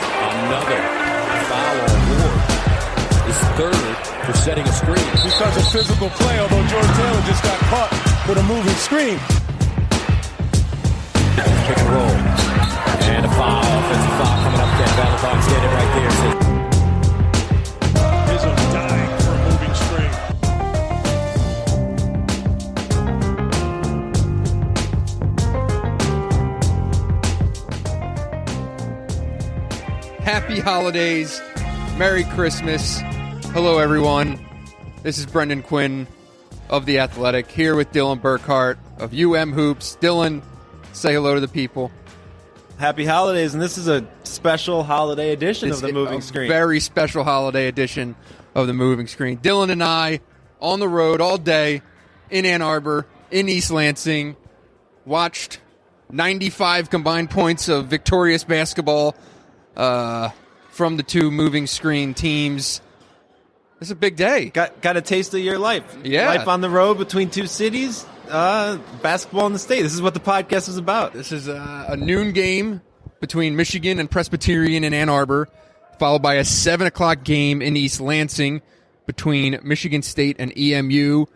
Another foul on Ward. His third for setting a screen. Because of physical play, although George Taylor just got caught with a moving screen. Pick and roll. And a foul. Offensive foul coming up there. Valentine standing right there. Izzo dying for a moving screen. Happy holidays. Merry Christmas. Hello, everyone. This is Brendan Quinn of The Athletic here with Dylan Burkhart of UM Hoops. Dylan, say hello to the people. Happy holidays, and this is a special holiday edition of the Moving Screen. Very special holiday edition of the Moving Screen. Dylan and I on the road all day in Ann Arbor, in East Lansing, watched 95 combined points of victorious basketball from the two Moving Screen teams. It's a big day. Got a taste of your life. Yeah. Life on the road between two cities. Basketball in the state. This is what the podcast is about. This is a noon game between Michigan and Presbyterian in Ann Arbor, followed by a 7 o'clock game in East Lansing between Michigan State and EMU.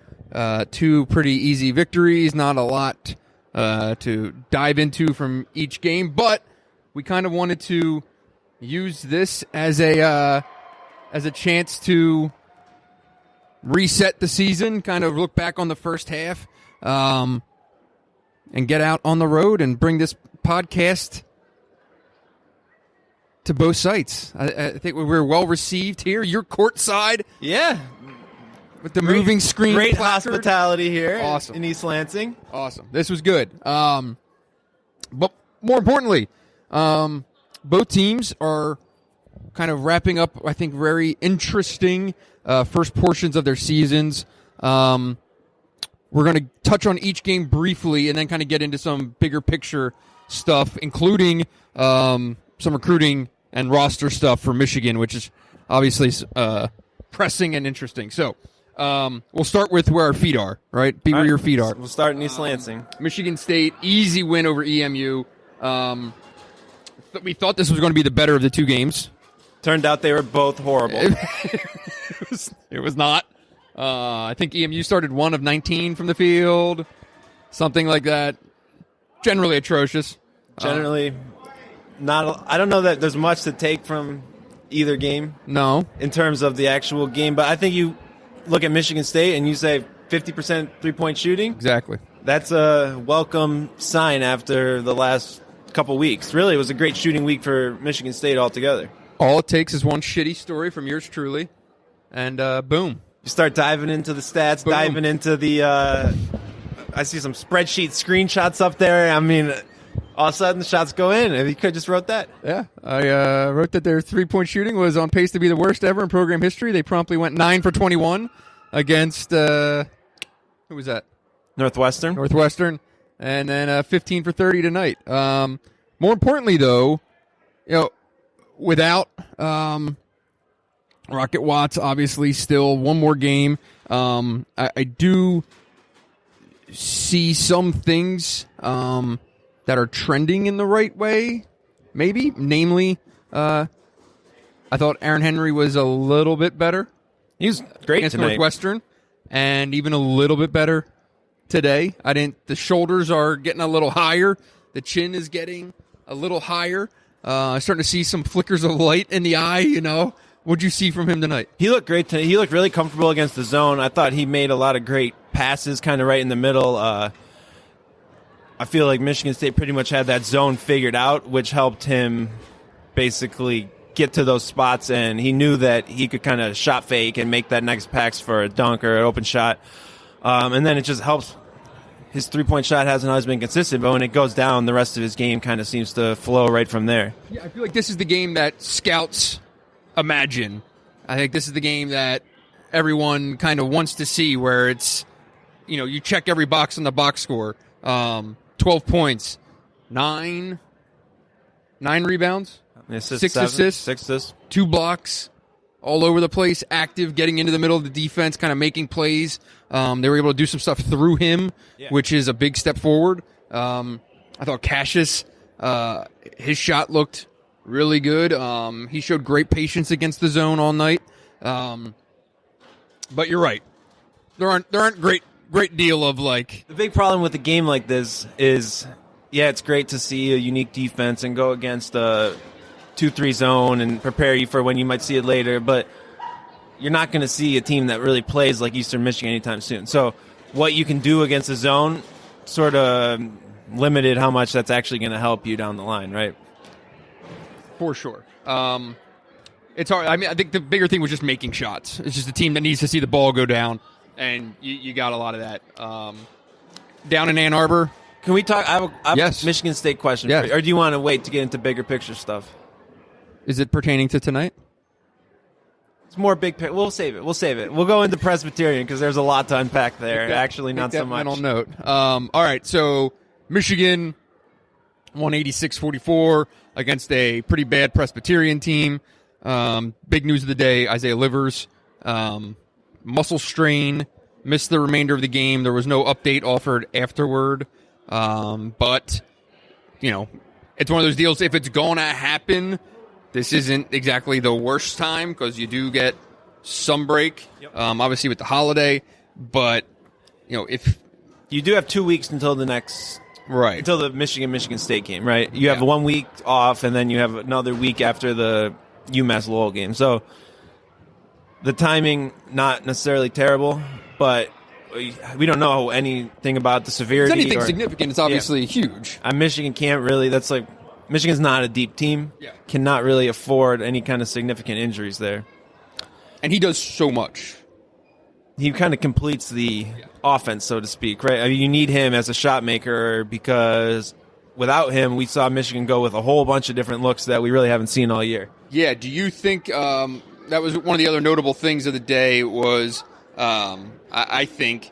Two pretty easy victories. Not a lot to dive into from each game, but we kind of wanted to use this as a chance to reset the season, kind of look back on the first half, and get out on the road and bring this podcast to both sites. I think we were well received here. You're courtside. Yeah. With the Moving Screen Great placard. hospitality here Awesome. in East Lansing. Awesome. This was good. But more importantly, both teams are kind of wrapping up, I think, very interesting first portions of their seasons. We're going to touch on each game briefly and then kind of get into some bigger picture stuff, including some recruiting and roster stuff for Michigan, which is obviously pressing and interesting. So we'll start with where our feet are, right? Be where your feet are. We'll start in East Lansing. Michigan State, easy win over EMU. We thought this was going to be the better of the two games. Turned out they were both horrible. It was not. I think EMU started 1 of 19 from the field, something like that. Generally atrocious. Generally, I don't know that there's much to take from either game. No. In terms of the actual game, but I think you look at Michigan State and you say 50% three-point shooting. Exactly. That's a welcome sign after the last couple weeks. Really, it was a great shooting week for Michigan State altogether. All it takes is one shitty story from yours truly, and boom. You start diving into the stats, Boom. diving into the I see some spreadsheet screenshots up there. I mean, all of a sudden the shots go in. If you could just wrote that. Yeah, I wrote that their three-point shooting was on pace to be the worst ever in program history. They promptly went 9 for 21 against, who was that? Northwestern. And then 15 for 30 tonight. More importantly, though, without Rocket Watts, obviously still one more game. I do see some things that are trending in the right way, maybe. Namely, I thought Aaron Henry was a little bit better. He was great against tonight. Northwestern, and even a little bit better today. The shoulders are getting a little higher. The chin is getting a little higher. Starting to see some flickers of light in the eye, What'd you see from him tonight? He looked great tonight. He looked really comfortable against the zone. I thought he made a lot of great passes kind of right in the middle. I feel like Michigan State pretty much had that zone figured out, which helped him basically get to those spots, and he knew that he could kind of shot fake and make that next pass for a dunk or an open shot. And then it just helps. His three-point shot hasn't always been consistent, but when it goes down, the rest of his game kind of seems to flow right from there. Yeah, I feel like this is the game that scouts imagine. I think this is the game that everyone kind of wants to see, where it's, you check every box on the box score. 12 points, 9 rebounds, 6 assists, 2 blocks, all over the place, active, getting into the middle of the defense, kind of making plays. They were able to do some stuff through him, which is a big step forward. I thought Cassius, his shot looked really good. He showed great patience against the zone all night. But you're right. There aren't great deal of like. The big problem with a game like this is, yeah, it's great to see a unique defense and go against a 2-3 zone and prepare you for when you might see it later, but you're not going to see a team that really plays like Eastern Michigan anytime soon. So what you can do against a zone sort of limited how much that's actually going to help you down the line, right? For sure. It's hard. I mean, I think the bigger thing was just making shots. It's just a team that needs to see the ball go down, and you got a lot of that. Down in Ann Arbor. Can we talk? I have Yes. a Michigan State question Yes. for you. Or do you want to wait to get into bigger picture stuff? Is it pertaining to tonight? It's more big picture. We'll save it. We'll go into Presbyterian because there's a lot to unpack there. That- Actually, not take so that much. mental note. All right, so Michigan 186-44 against a pretty bad Presbyterian team. Big news of the day, Isaiah Livers, muscle strain, missed the remainder of the game. There was no update offered afterward. But, you know, it's one of those deals, if it's going to happen, this isn't exactly the worst time because you do get some break, obviously with the holiday. But, you know, if... You do have 2 weeks until the next... Right. Until the Michigan State game, right? You have Yeah. 1 week off, and then you have another week after the UMass Lowell game. So the timing, not necessarily terrible, but we don't know anything about the severity. If it's anything or, significant, it's obviously huge. Michigan can't really. That's like Michigan's not a deep team. Yeah. Cannot really afford any kind of significant injuries there. And he does so much. He kind of completes the offense, so to speak, right? I mean, you need him as a shot maker because without him, we saw Michigan go with a whole bunch of different looks that we really haven't seen all year. Yeah, do you think that was one of the other notable things of the day was, I think,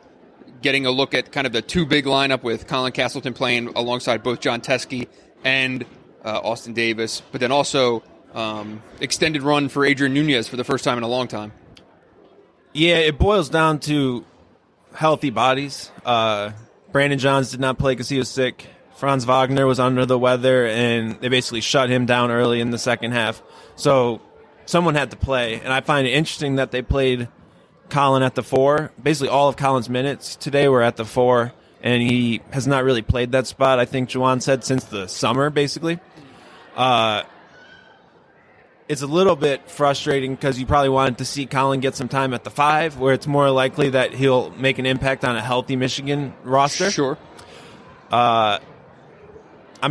getting a look at kind of the two big lineup with Colin Castleton playing alongside both John Teskey and Austin Davis, but then also extended run for Adrian Nunez for the first time in a long time. Yeah, it boils down to healthy bodies. Brandon Johns did not play because he was sick. Franz Wagner was under the weather, and they basically shut him down early in the second half. So someone had to play, and I find it interesting that they played Colin at the 4. Basically all of Colin's minutes today were at the 4, and he has not really played that spot, I think Juwan said, since the summer, basically. It's a little bit frustrating because you probably wanted to see Colin get some time at the 5, where it's more likely that he'll make an impact on a healthy Michigan roster. Sure. I'm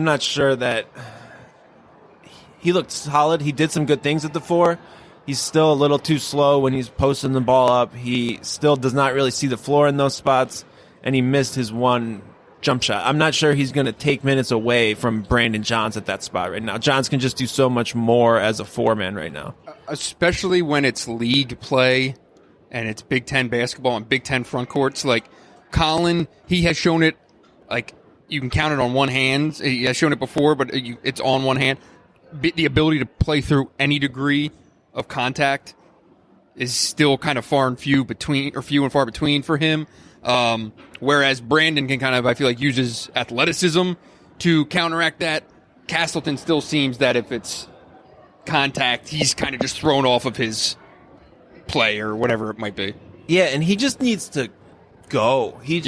not sure that he looked solid. He did some good things at the 4. He's still a little too slow when he's posting the ball up. He still does not really see the floor in those spots, and he missed his one jump shot. I'm not sure he's going to take minutes away from Brandon Johns at that spot right now. Johns can just do so much more as a 4-man right now. Especially when it's league play and it's Big Ten basketball and Big Ten front courts. Like Colin, he has shown it, like you can count it on one hand. He has shown it before, but it's on one hand. The ability to play through any degree of contact is still kind of few and far between for him. Whereas Brandon can kind of, I feel like, uses athleticism to counteract that. Castleton still seems that if it's contact, he's kind of just thrown off of his play or whatever it might be. Yeah, and he just needs to go. He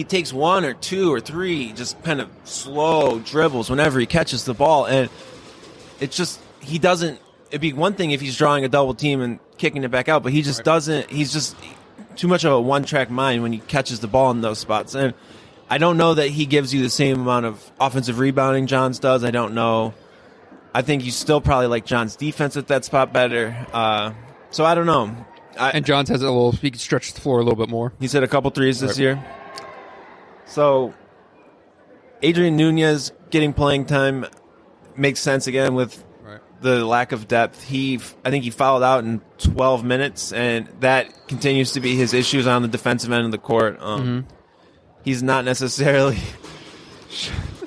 takes 1 or 2 or 3 just kind of slow dribbles whenever he catches the ball, and it's just he doesn't. It'd be one thing if he's drawing a double team and kicking it back out, but he just doesn't. He's just too much of a one-track mind when he catches the ball in those spots. And I don't know that he gives you the same amount of offensive rebounding Johns does. I don't know. I think you still probably like Johns' defense at that spot better. So I don't know. And Johns has he can stretch the floor a little bit more. He's hit a couple threes this year. So Adrian Nunez getting playing time makes sense again with the lack of depth. I think he fouled out in 12 minutes, and that continues to be his issues on the defensive end of the court. He's not necessarily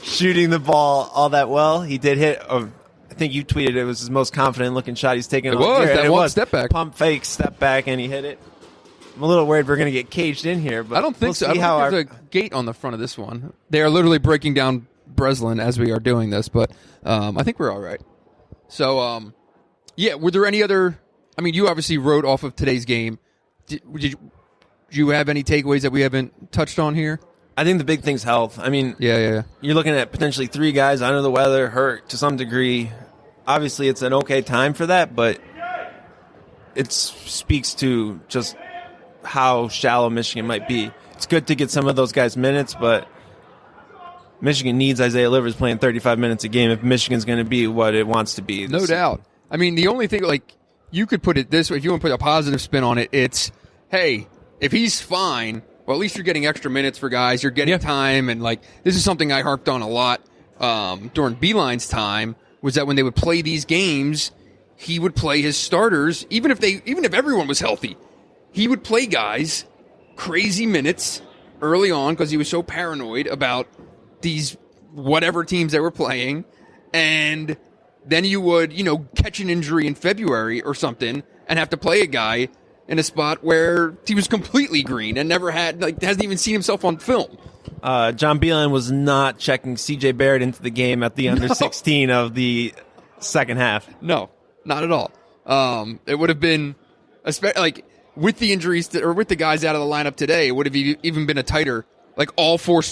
shooting the ball all that well. He did hit, I think you tweeted it was his most confident-looking shot he's taken all year. That one step back. Pump fake, step back, and he hit it. I'm a little worried we're going to get caged in here. But I don't think so. I don't think there's a gate on the front of this one. They are literally breaking down Breslin as we are doing this, but I think we're all right. So, yeah, were there any other? I mean, you obviously wrote off of today's game. Did you have any takeaways that we haven't touched on here? I think the big thing's health. I mean, yeah. You're looking at potentially 3 guys under the weather, hurt to some degree. Obviously, it's an okay time for that, but it speaks to just how shallow Michigan might be. It's good to get some of those guys minutes, but Michigan needs Isaiah Livers playing 35 minutes a game if Michigan's going to be what it wants to be. No doubt. I mean, the only thing, like, you could put it this way, if you want to put a positive spin on it, it's, hey, if he's fine, well, at least you're getting extra minutes for guys. You're getting time, and, like, this is something I harped on a lot during Beeline's time, was that when they would play these games, he would play his starters, even if everyone was healthy. He would play guys crazy minutes early on because he was so paranoid about these whatever teams they were playing, and then you would, catch an injury in February or something and have to play a guy in a spot where he was completely green and hasn't even seen himself on film. John Beeline was not checking C.J. Barrett into the game at the under 16 of the second half. No, not at all. It would have been, like, with the injuries or with the guys out of the lineup today, it would have even been a tighter. Like, all 5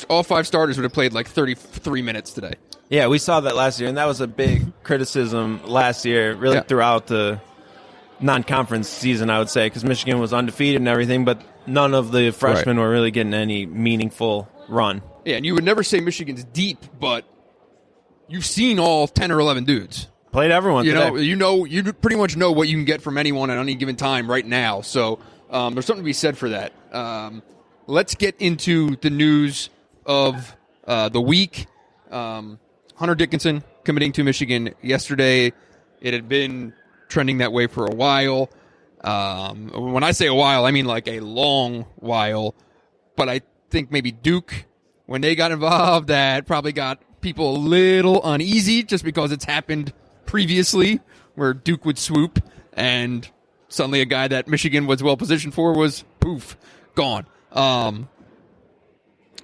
starters would have played like 33 minutes today. Yeah, we saw that last year, and that was a big criticism last year, really throughout the non-conference season, I would say, because Michigan was undefeated and everything, but none of the freshmen were really getting any meaningful run. Yeah, and you would never say Michigan's deep, but you've seen all 10 or 11 dudes. Played everyone today. You pretty much know what you can get from anyone at any given time right now, so there's something to be said for that. Let's get into the news of the week. Hunter Dickinson committing to Michigan yesterday. It had been trending that way for a while. When I say a while, I mean like a long while. But I think maybe Duke, when they got involved, that probably got people a little uneasy just because it's happened previously where Duke would swoop and suddenly a guy that Michigan was well positioned for was, poof, gone.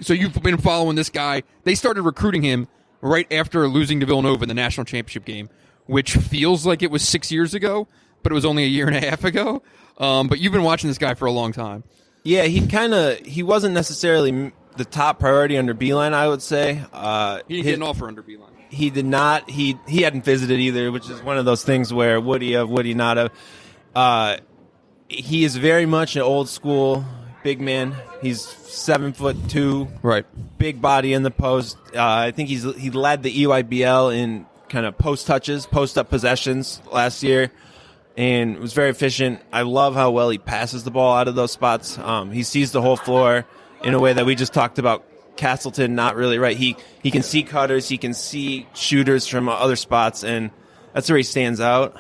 So you've been following this guy. They started recruiting him right after losing to Villanova in the national championship game, which feels like it was 6 years ago, but it was only a year and a half ago. But you've been watching this guy for a long time. Yeah, he wasn't necessarily the top priority under Beeline, I would say. He didn't get an offer under Beeline. He did not. He hadn't visited either, which is one of those things where would he have, would he not have. He is very much an old school big man. He's 7'2", right? Big body in the post. I think he led the EYBL in kind of post touches, post up possessions last year, and was very efficient. I love how well he passes the ball out of those spots. He sees the whole floor in a way that we just talked about. Castleton, not really right. He can see cutters, he can see shooters from other spots, and that's where he stands out.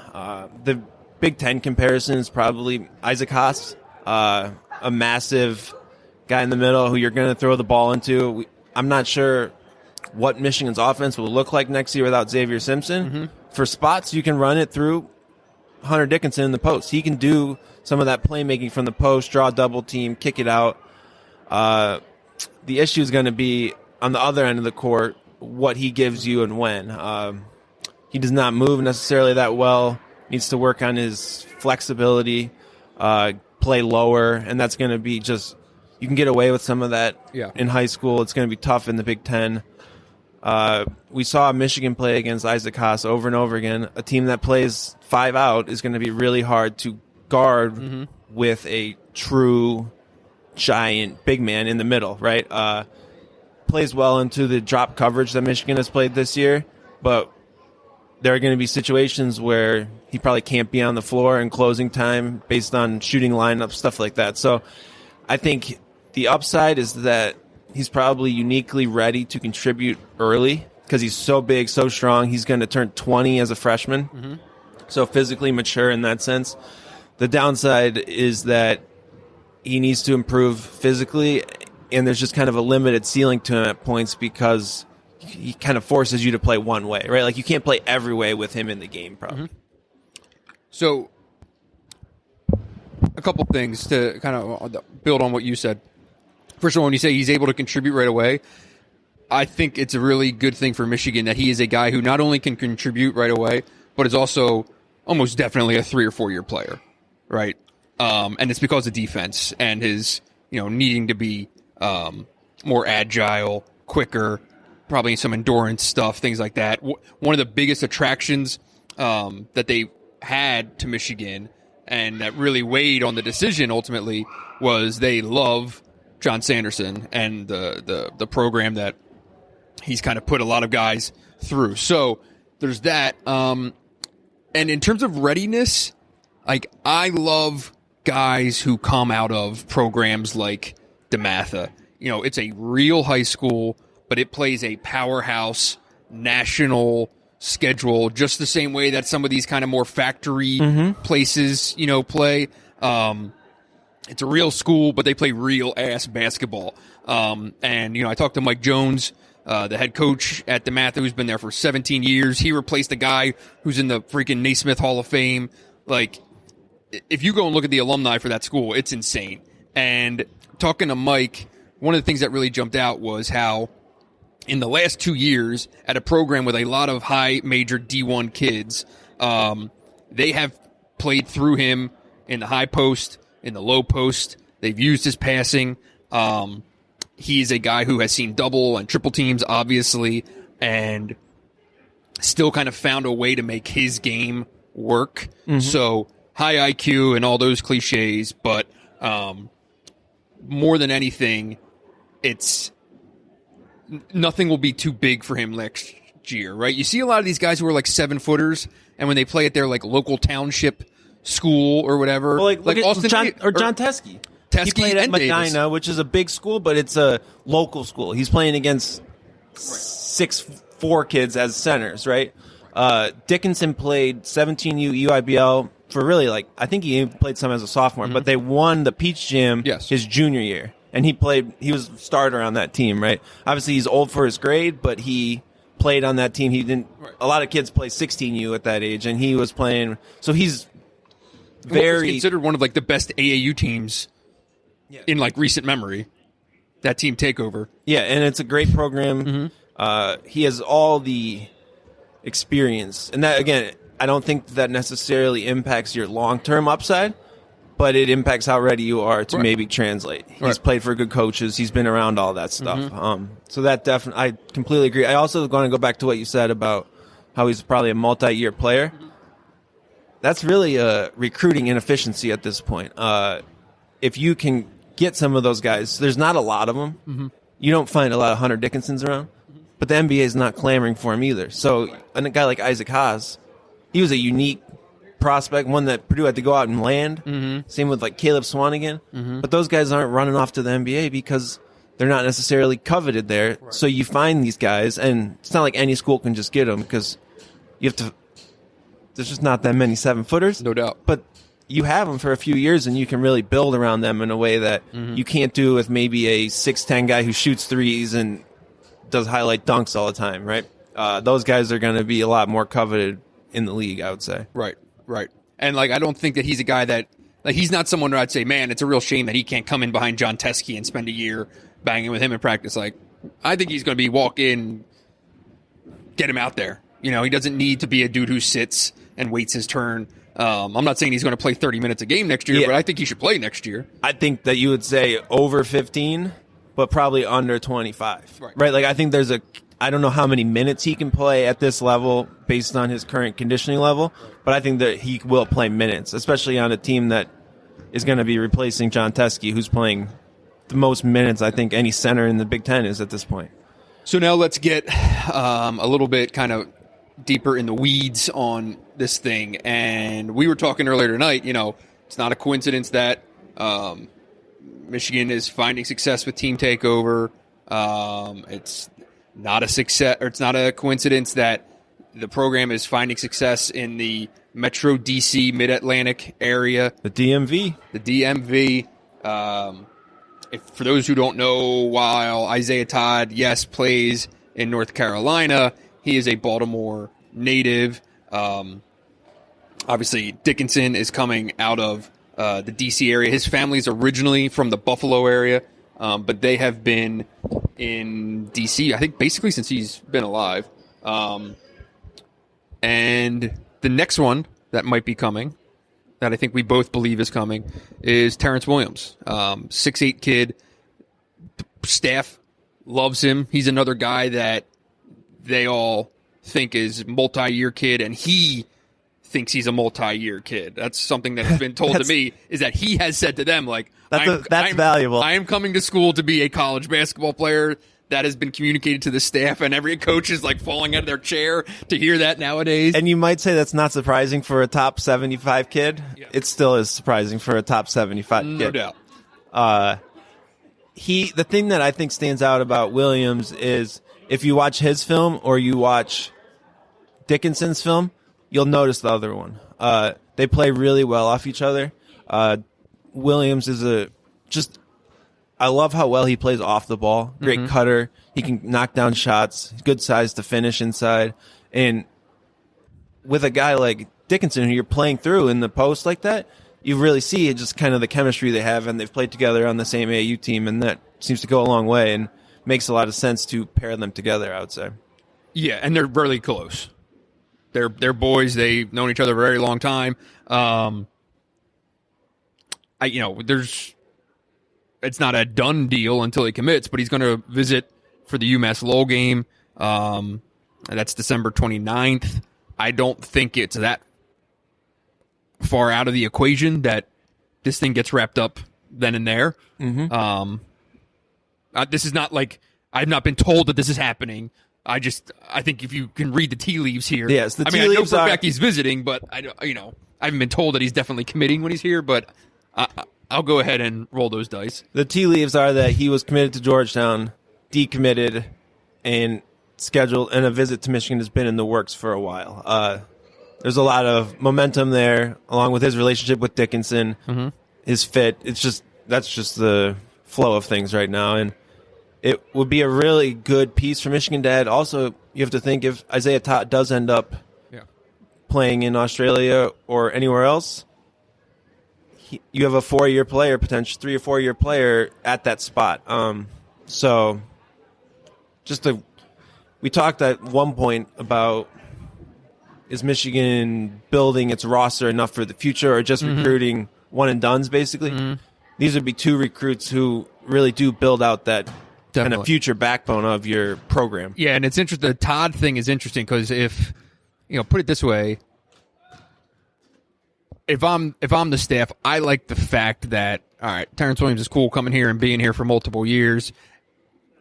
The Big Ten comparison is probably Isaac Haas, a massive guy in the middle who you're going to throw the ball into. I'm not sure what Michigan's offense will look like next year without Xavier Simpson. Mm-hmm. For spots, you can run it through Hunter Dickinson in the post. He can do some of that playmaking from the post, draw double team, kick it out. The issue is going to be on the other end of the court, what he gives you and when. He does not move necessarily that well. Needs to work on his flexibility, play lower, and that's going to be just, you can get away with some of that in high school. It's going to be tough in the Big Ten. We saw Michigan play against Isaac Haas over and over again. A team that plays 5 out is going to be really hard to guard with a true giant big man in the middle, right? Plays well into the drop coverage that Michigan has played this year, but there are going to be situations where he probably can't be on the floor in closing time based on shooting lineups, stuff like that. So I think the upside is that he's probably uniquely ready to contribute early because he's so big, so strong. He's going to turn 20 as a freshman, so physically mature in that sense. The downside is that he needs to improve physically, and there's just kind of a limited ceiling to him at points because he kind of forces you to play one way, right? Like you can't play every way with him in the game, probably. So a couple things to kind of build on what you said. First of all, when you say he's able to contribute right away, I think it's a really good thing for Michigan that he is a guy who not only can contribute right away, but is also almost definitely a 3 or 4 year player, right? And it's because of defense and his, needing to be more agile, quicker, probably some endurance stuff, things like that. One of the biggest attractions that they had to Michigan and that really weighed on the decision ultimately was they love John Sanderson and the program that he's kind of put a lot of guys through. So there's that. And in terms of readiness, like I love guys who come out of programs like DeMatha. It's a real high school, but it plays a powerhouse national schedule just the same way that some of these kind of more factory places, play. It's a real school, but they play real ass basketball. And I talked to Mike Jones, the head coach at DeMatha, who's been there for 17 years. He replaced a guy who's in the freaking Naismith Hall of Fame. Like, if you go and look at the alumni for that school, it's insane. And talking to Mike, one of the things that really jumped out was how in the last 2 years at a program with a lot of high major D1 kids, they have played through him in the high post, in the low post. They've used his passing. He's a guy who has seen double and triple teams, obviously, and still kind of found a way to make his game work. So high IQ and all those cliches, but more than anything, nothing will be too big for him next year, right? You see a lot of these guys who are like 7-footers, and when they play at their like local township school or whatever, well, like Austin John Teskey. He played at Medina, which is a big school, but it's a local school. He's playing against 6'4" kids as centers, right? Dickinson played 17U UIBL for really I think he played some as a sophomore, but they won the Peach Jam his junior year. And he was a starter on that team, right? Obviously, he's old for his grade, but he played on that team. He didn't. A lot of kids play 16U at that age, and he was playing. So he's very considered one of the best AAU teams in recent memory. That team takeover. Yeah, and it's a great program. He has all the experience, and that again, I don't think that necessarily impacts your long-term upside. But it impacts how ready you are to maybe translate. He's played for good coaches. He's been around all that stuff. So that definitely, I completely agree. I also want to go back to what you said about how he's probably a multi-year player. That's really a recruiting inefficiency at this point. If you can get some of those guys, there's not a lot of them. You don't find a lot of Hunter Dickinsons around. But the NBA is not clamoring for him either. So a guy like Isaac Haas, he was a unique prospect, one that Purdue had to go out and land. Same with Caleb Swanigan. But those guys aren't running off to the NBA because they're not necessarily coveted there. So you find these guys, and it's not like any school can just get them because you have to. There's just not that many 7-footers, no doubt. But you have them for a few years, and you can really build around them in a way that you can't do with maybe a 6'10" guy who shoots threes and does highlight dunks all the time, right? Those guys are going to be a lot more coveted in the league, I would say. Right. And I don't think that he's a guy that he's not someone where I'd say, man, it's a real shame that he can't come in behind John Teskey and spend a year banging with him in practice. I think he's going to be walk in, get him out there. He doesn't need to be a dude who sits and waits his turn. I'm not saying he's going to play 30 minutes a game next year, but I think he should play next year. I think that you would say over 15, but probably under 25. Right? I think there's I don't know how many minutes he can play at this level based on his current conditioning level, but I think that he will play minutes, especially on a team that is going to be replacing John Teskey, who's playing the most minutes I think any center in the Big Ten is at this point. So now let's get a little bit kind of deeper in the weeds on this thing. And we were talking earlier tonight, it's not a coincidence that Michigan is finding success with team takeover. It's not a success, or it's not a coincidence that the program is finding success in the Metro DC Mid-Atlantic area. The DMV. For those who don't know, while Isaiah Todd, plays in North Carolina, he is a Baltimore native. Obviously, Dickinson is coming out of the DC area. His family is originally from the Buffalo area, but they have been in DC, I think, basically since he's been alive. And The next one that might be coming, that I think we both believe is coming, is Terrence Williams. 6'8" kid. Staff loves him. He's another guy that they all think is multi-year kid, and he thinks he's a multi-year kid. That's something that has been told to me, is that he has said to them, like, that's valuable. I am coming to school to be a college basketball player. That has been communicated to the staff, and every coach is like falling out of their chair to hear that nowadays. And you might say that's not surprising for a top 75 kid. Yeah. It still is surprising for a top 75 kid. No doubt. The thing that I think stands out about Williams is if you watch his film or you watch Dickinson's film, you'll notice the other one. They play really well off each other. Williams is I love how well he plays off the ball. Great cutter. He can knock down shots. Good size to finish inside. And with a guy like Dickinson, who you're playing through in the post like that, you really see just kind of the chemistry they have, and they've played together on the same AAU team, and that seems to go a long way and makes a lot of sense to pair them together, I would say. Yeah, and they're really close. They're boys. They've known each other a very long time. It's not a done deal until he commits, but he's going to visit for the UMass Lowell game. That's December 29th. I don't think it's that far out of the equation that this thing gets wrapped up then and there. This is not like I've not been told that this is happening. I think if you can read the tea leaves here. Yes, the tea I know leaves for a are... fact he's visiting, but I haven't been told that he's definitely committing when he's here, but I'll go ahead and roll those dice. The tea leaves are that he was committed to Georgetown, decommitted, and scheduled, and a visit to Michigan has been in the works for a while. There's a lot of momentum there, along with his relationship with Dickinson, his fit. That's just the flow of things right now, and it would be a really good piece for Michigan to add. Also, you have to think if Isaiah Todd does end up playing in Australia or anywhere else, you have a 4-year player, potentially 3 or 4 year player at that spot. We talked at one point about, is Michigan building its roster enough for the future, or just recruiting one and dones basically? These would be 2 recruits who really do build out that kind of future backbone of your program. Yeah, and it's interesting. The Todd thing is interesting because if, put it this way, if I'm the staff, I like the fact that, all right, Terrence Williams is cool coming here and being here for multiple years.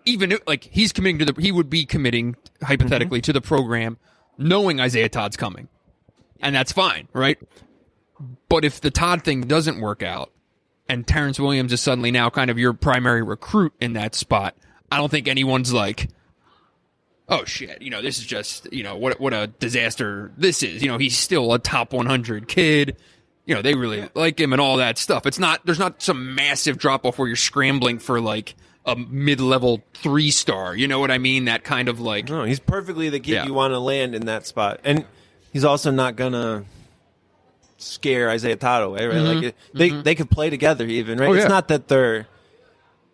Even if, he's committing he would be committing hypothetically to the program, knowing Isaiah Todd's coming, and that's fine, right? But if the Todd thing doesn't work out, and Terrence Williams is suddenly now kind of your primary recruit in that spot, I don't think anyone's like, oh shit, this is just, what a disaster this is. He's still a top 100 kid. They really like him and all that stuff. There's not some massive drop off where you're scrambling for like a mid-level 3-star. You know what I mean? That kind of like. No, he's perfectly the kid you want to land in that spot. And he's also not going to scare Isaiah Todd away, right? They could play together even, right? It's not that they're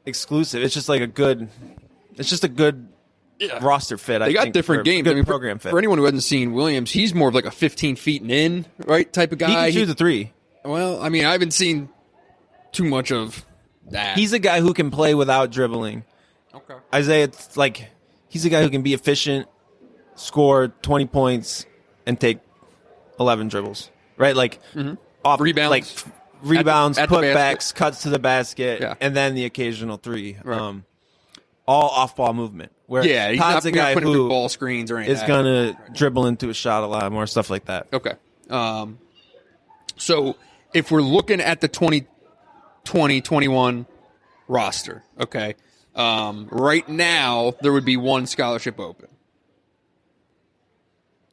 exclusive. It's just like a good roster fit. They got different games. Good program fit. For anyone who hasn't seen Williams, he's more of like a 15 feet and in, right, type of guy. He can shoot the 3. Well, I haven't seen too much of that. He's a guy who can play without dribbling. Okay. Isaiah, he's a guy who can be efficient, score 20 points, and take 11 dribbles, right? Off rebounds, rebounds, at the putbacks, cuts to the basket, and then the occasional 3. Right. All off-ball movement. Where he's Todd's not a guy who ball screens or anything. Is going to dribble into a shot a lot more, stuff like that. Okay. So if we're looking at the 2020-21 roster, okay, right now there would be 1 scholarship open.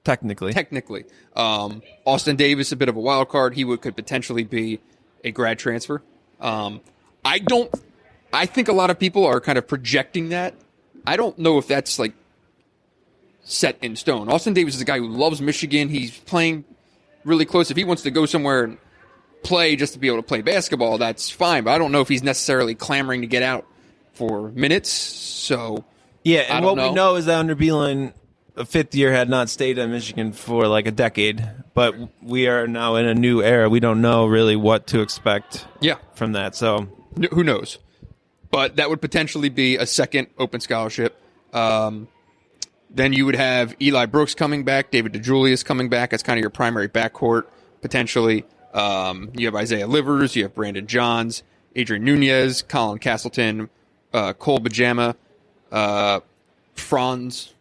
Technically. Austin Davis, a bit of a wild card. He could potentially be a grad transfer. I think a lot of people are kind of projecting that. I don't know if that's set in stone. Austin Davis is a guy who loves Michigan. He's playing really close. If he wants to go somewhere and play just to be able to play basketball, that's fine. But I don't know if he's necessarily clamoring to get out for minutes. So and what we know is that under Beeline, a fifth year had not stayed at Michigan for like a decade, but we are now in a new era. We don't know really what to expect from that. So who knows? But that would potentially be a second open scholarship. Then you would have Eli Brooks coming back, David DeJulius coming back as kind of your primary backcourt, potentially. You have Isaiah Livers, you have Brandon Johns, Adrian Nunez, Colin Castleton, Cole Bajama, Franz.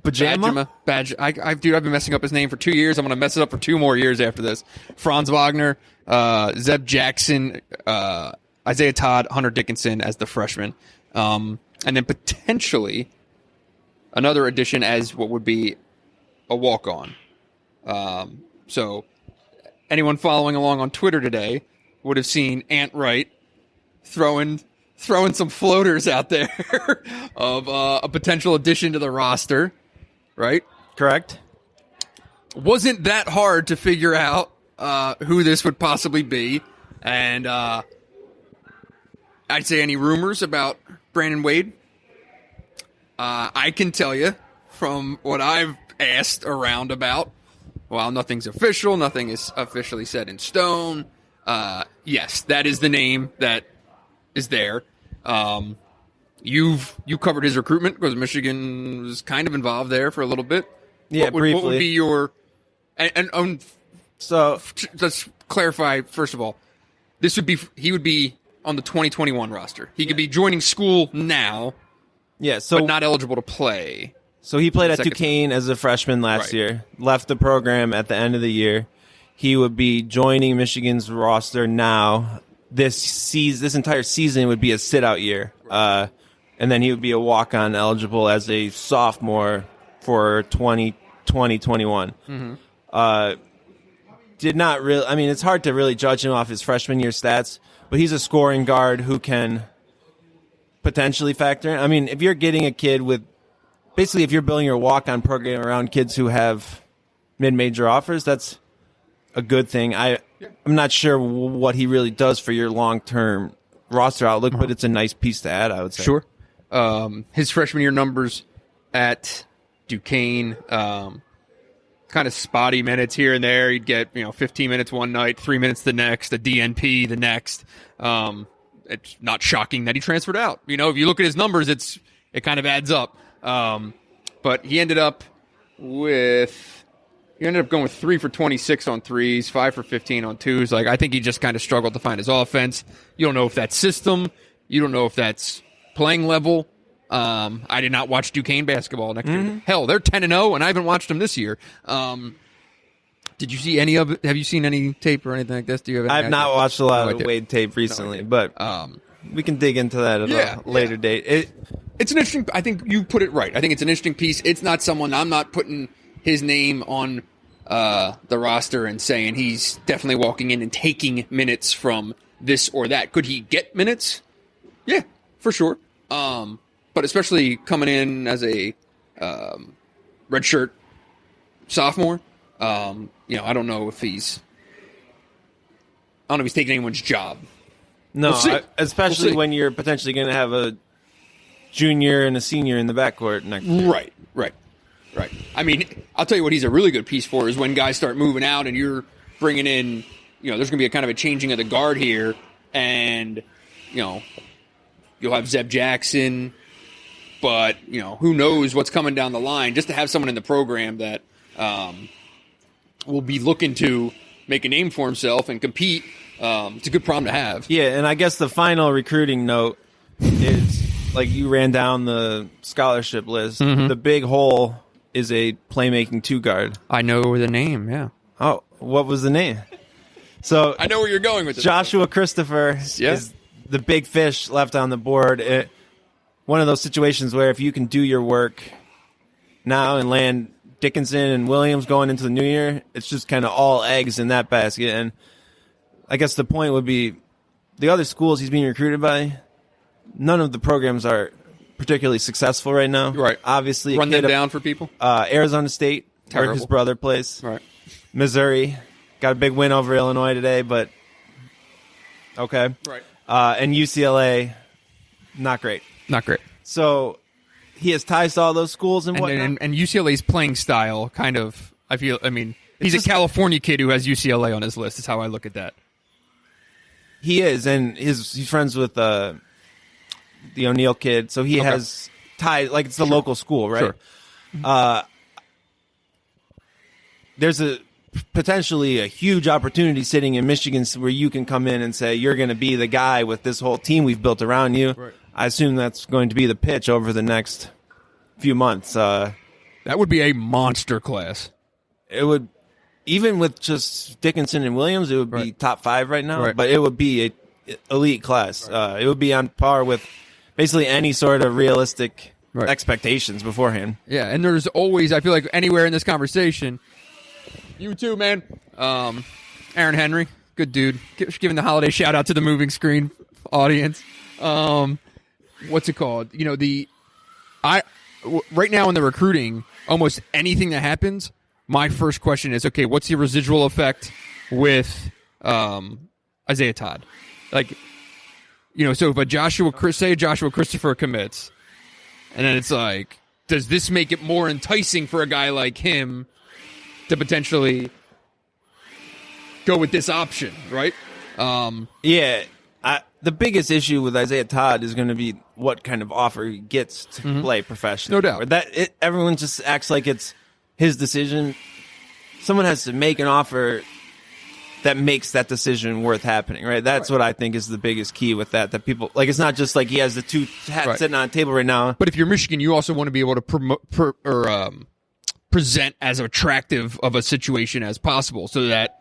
Bajama? Dude, I've been messing up his name for 2 years. I'm going to mess it up for 2 more years after this. Franz Wagner, Zeb Jackson, Isaiah Todd, Hunter Dickinson as the freshman. And then potentially another addition as what would be a walk-on. So anyone following along on Twitter today would have seen Ant Wright throwing some floaters out there of a potential addition to the roster, right? Correct. Wasn't that hard to figure out who this would possibly be, and I'd say any rumors about Brandon Wade. I can tell you from what I've asked around about, while nothing's official, nothing is officially set in stone. Yes, that is the name that is there. You covered his recruitment because Michigan was kind of involved there for a little bit. Yeah, briefly. What would be your so let's clarify first of all. He would be on the 2021 roster. He could be joining school now. Yeah, so but not eligible to play. So he played at Duquesne as a freshman last year. Left the program at the end of the year. He would be joining Michigan's roster now. This entire season would be a sit-out year, and then he would be a walk-on eligible as a sophomore for 2021. Did not really. I mean, it's hard to really judge him off his freshman year stats, but he's a scoring guard who can potentially factor in. I mean, if you're getting a kid with, basically, if you're building your walk-on program around kids who have mid-major offers, that's a good thing. I'm not sure what he really does for your long-term roster outlook, but it's a nice piece to add, I would say. Sure. His freshman year numbers at Duquesne, kind of spotty minutes here and there. He'd get 15 minutes one night, 3 minutes the next, a DNP the next. It's not shocking that he transferred out. If you look at his numbers, it kind of adds up. But he ended up going with 3 for 26 on threes, 5 for 15 on twos. I think he just kind of struggled to find his offense. You don't know if that's system. You don't know if that's playing level. I did not watch Duquesne basketball next year. Hell, they're 10-0, and I haven't watched them this year. Did you see any of it? Have you seen any tape or anything like this? Do you have? I've not watched a lot of Wade tape recently, but we can dig into that at a later date. It's an interesting. I think you put it right. I think it's an interesting piece. It's not someone I'm not putting his name on the roster and saying he's definitely walking in and taking minutes from this or that. Could he get minutes? Yeah, for sure. But especially coming in as a redshirt sophomore. I don't know if he's taking anyone's job. No, we'll especially when you're potentially going to have a junior and a senior in the backcourt next year. Right. I mean, I'll tell you what he's a really good piece for is when guys start moving out and you're bringing in, there's going to be a kind of a changing of the guard here, and, you'll have Zeb Jackson, but, who knows what's coming down the line. Just to have someone in the program that will be looking to make a name for himself and compete, it's a good problem to have. Yeah, and I guess the final recruiting note is, like you ran down the scholarship list, the big hole is a playmaking two guard. I know the name, yeah. Oh, what was the name? So I know where you're going with this. Joshua Christopher is the big fish left on the board. One of those situations where if you can do your work now and land Dickinson and Williams going into the new year, it's just kind of all eggs in that basket. And I guess the point would be the other schools he's being recruited by, none of the programs are particularly successful right now. Right. Obviously, run them down for people. Arizona State, where his brother plays. Right. Missouri got a big win over Illinois today, but okay. Right. And UCLA, not great. Not great. So he has ties to all those schools and whatnot. And UCLA's playing style kind of, he's a California kid who has UCLA on his list is how I look at that. He is, and he's friends with the O'Neal kid, so he has ties, like it's the local school, right? Sure. There's potentially a huge opportunity sitting in Michigan where you can come in and say, you're going to be the guy with this whole team we've built around you. Right. I assume that's going to be the pitch over the next few months. That would be a monster class. It would, even with just Dickinson and Williams, it would be top 5 right now, Right. but it would be an elite class. It would be on par with basically any sort of realistic expectations beforehand. Yeah, and there's always, I feel like anywhere in this conversation, you too, man. Aaron Henry, good dude. Giving the holiday shout out to the moving screen audience. What's it called? You know, right now in the recruiting, almost anything that happens, my first question is, okay, what's the residual effect with Isaiah Todd? Like, you know, so if Joshua Christopher commits, and then it's like, does this make it more enticing for a guy like him to potentially go with this option, right? The biggest issue with Isaiah Todd is going to be what kind of offer he gets to play professionally. No doubt. Everyone just acts like it's his decision. Someone has to make an offer that makes that decision worth happening, right? That's what I think is the biggest key with that people, like, it's not just like he has the two hats sitting on a table right now. But if you're Michigan, you also want to be able to present as attractive of a situation as possible, so that,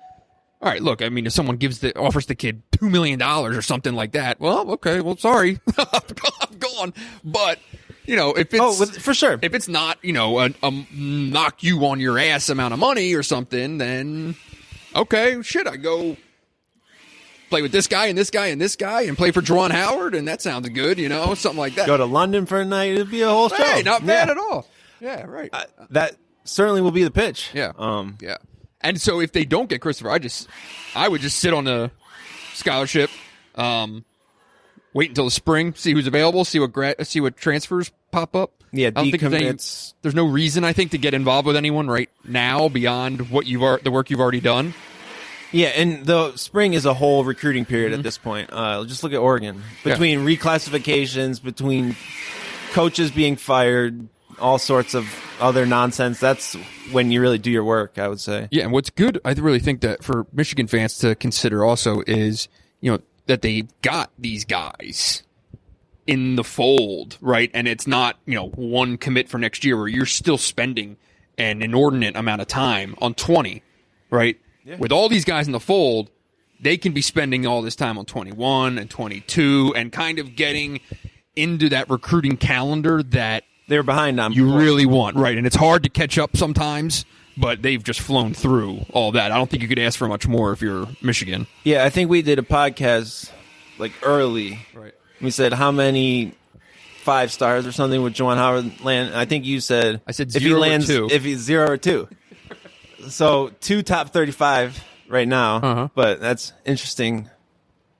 all right, look, I mean, if someone offers the kid $2 million or something like that, well, okay, well, sorry, I'm gone. But, you know, if it's for sure, if it's not, you know, a knock you on your ass amount of money or something, then okay, shit, I go play with this guy and this guy and this guy and play for Juwan Howard, and that sounds good, you know, something like that. Go to London for a night, it'd be a whole show. Hey, not bad at all. Yeah, right. That certainly will be the pitch. Yeah. Yeah. And so if they don't get Christopher, I would just sit on the scholarship, wait until the spring, see who's available, see what transfers pop up. Yeah, I don't think there's no reason, I think, to get involved with anyone right now beyond what the work you've already done. Yeah, and the spring is a whole recruiting period at this point. Just look at Oregon. Between reclassifications, between coaches being fired, all sorts of other nonsense, that's when you really do your work, I would say. Yeah, and what's good, I really think that for Michigan fans to consider also is, you know, that they've got these guys in the fold, right? And it's not, you know, one commit for next year where you're still spending an inordinate amount of time on 20, right? Yeah. With all these guys in the fold, they can be spending all this time on 21 and 22 and kind of getting into that recruiting calendar that they're behind on. You really want, right? And it's hard to catch up sometimes, but they've just flown through all that. I don't think you could ask for much more if you're Michigan. Yeah, I think we did a podcast like early. Right. We said how many 5 stars or something would Juwan Howard land. I think you said I said 0 or 2. If he's 0 or 2. So 2 top 35 right now, but that's interesting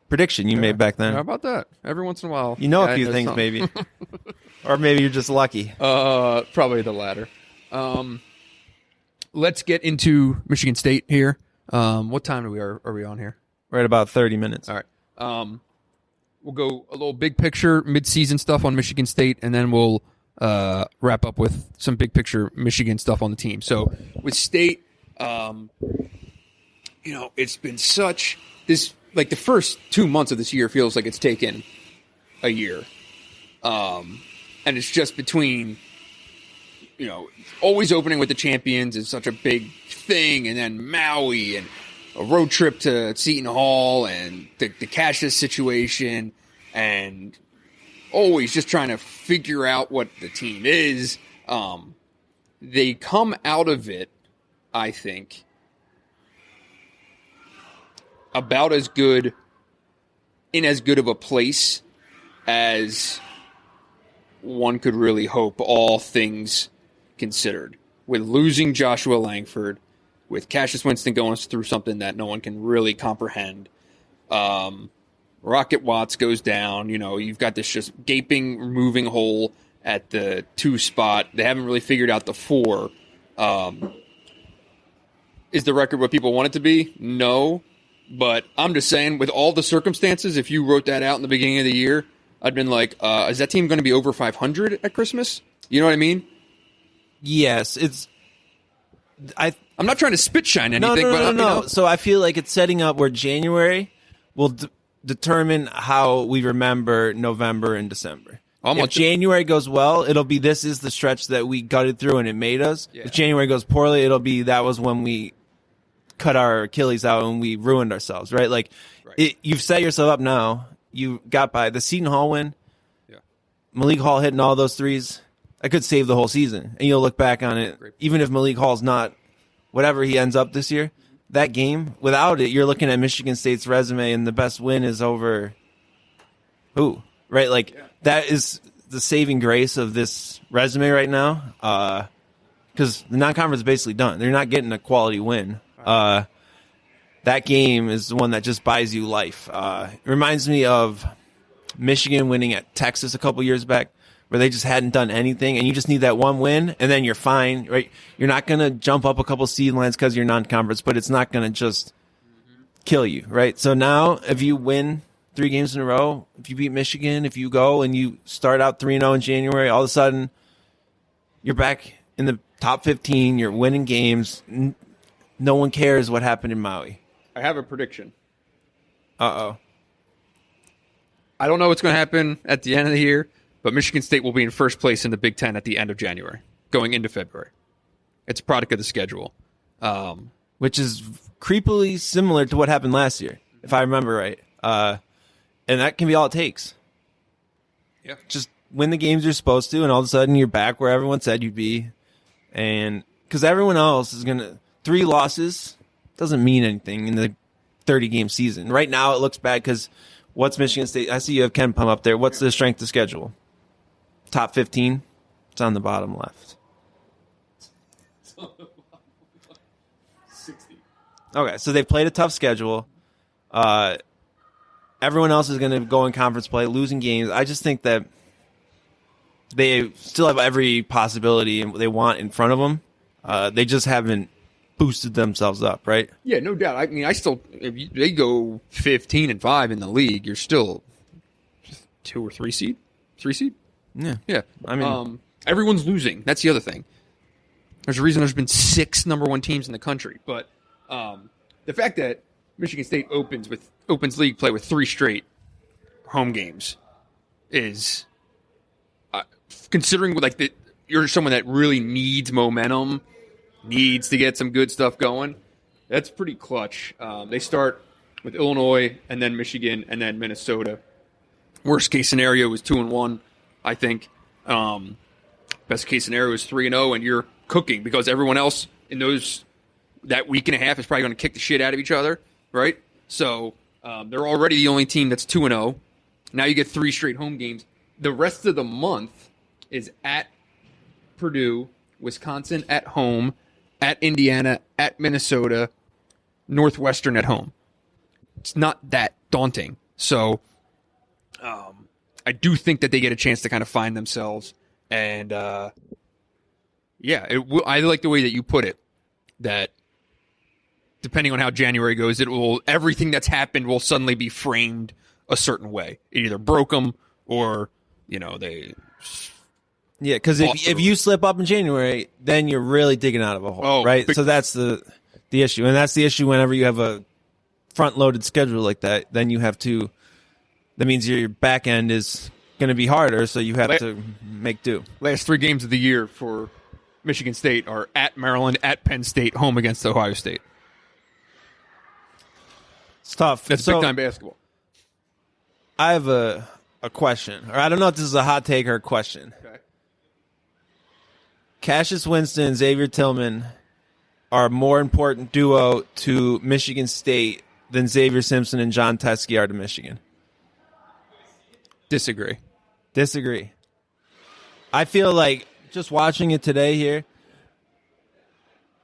prediction you made back then. How about that? Every once in a while, you know a few things maybe. Or maybe you're just lucky. Probably the latter. Let's get into Michigan State here. What time are we on here? We're at about 30 minutes. All right. We'll go a little big picture, mid-season stuff on Michigan State, and then we'll wrap up with some big picture Michigan stuff on the team. So with State, you know, it's been such this, like, the first 2 months of this year feels like it's taken a year. And it's just between, you know, always opening with the champions is such a big thing, and then Maui and a road trip to Seton Hall and the Cassius situation, and always just trying to figure out what the team is. They come out of it, I think, about as good, in as good of a place as one could really hope, all things considered. With losing Joshua Langford, with Cassius Winston going through something that no one can really comprehend, Rocket Watts goes down, you know, you've got this just gaping, moving hole, at the 2 spot. They haven't really figured out the 4. Is the record what people want it to be? No. But I'm just saying, with all the circumstances, if you wrote that out in the beginning of the year, I'd been like, is that team going to be over 500 at Christmas? You know what I mean? Yes. I'm not trying to spit shine anything. No. So I feel like it's setting up where January will determine how we remember November and December. If January goes well, it'll be this is the stretch that we gutted through and it made us. Yeah. If January goes poorly, it'll be that was when we cut our Achilles out and we ruined ourselves, right? Like, you've set yourself up now. You got by the Seton Hall win. Yeah. Malik Hall hitting all those threes. I could save the whole season. And you'll look back on it, even if Malik Hall's not whatever he ends up this year, that game, without it, you're looking at Michigan State's resume and the best win is over who? Right? Like, that is the saving grace of this resume right now. Because the non-conference is basically done. They're not getting a quality win. That game is the one that just buys you life. It reminds me of Michigan winning at Texas a couple years back, where they just hadn't done anything, and you just need that one win, and then you're fine, right? You're not going to jump up a couple seed lines because you're non-conference, but it's not going to just kill you, right? So now, if you win 3 games in a row, if you beat Michigan, if you go and you start out 3-0 in January, all of a sudden, you're back in the top 15, you're winning games. No one cares what happened in Maui. I have a prediction. Uh-oh. I don't know what's going to happen at the end of the year, but Michigan State will be in first place in the Big Ten at the end of January, going into February. It's a product of the schedule. Which is creepily similar to what happened last year, if I remember right. And that can be all it takes. Yeah. Just win the games you're supposed to, and all of a sudden you're back where everyone said you'd be. And because everyone else is going to... 3 losses doesn't mean anything in the 30-game season. Right now it looks bad because what's Michigan State? I see you have Ken Pum up there. What's the strength of schedule? Top 15? It's on the bottom left. 60. Okay, so they've played a tough schedule. Everyone else is going to go in conference play, losing games. I just think that they still have every possibility they want in front of them. They just haven't boosted themselves up, right? Yeah, no doubt. I mean, if they go 15-5 in the league, you're still 2 or 3 seed, 3 seed. Yeah. I mean, everyone's losing. That's the other thing. There's a reason there's been 6 number 1 teams in the country, but the fact that Michigan State opens league play with 3 straight home games is considering you're someone that really needs momentum. Needs to get some good stuff going. That's pretty clutch. They start with Illinois and then Michigan and then Minnesota. Worst case scenario is 2-1, I think. Best case scenario is 3-0, and you're cooking because everyone else in that week and a half is probably going to kick the shit out of each other, right? So they're already the only team that's 2-0. Now you get 3 straight home games. The rest of the month is at Purdue, Wisconsin at home, at Indiana, at Minnesota, Northwestern at home. It's not that daunting. So I do think that they get a chance to kind of find themselves. And, I like the way that you put it, that depending on how January goes, everything that's happened will suddenly be framed a certain way. It either broke them or, they... Yeah, because if you slip up in January, then you're really digging out of a hole, right? So that's the issue. And that's the issue whenever you have a front-loaded schedule like that. Then you have to – that means your back end is going to be harder, so you have to make do. Last 3 games of the year for Michigan State are at Maryland, at Penn State, home against Ohio State. It's tough. That's big-time basketball. I have a question. Or I don't know if this is a hot take or a question. Okay. Cassius Winston and Xavier Tillman are a more important duo to Michigan State than Xavier Simpson and John Teske are to Michigan. Disagree. I feel like just watching it today here,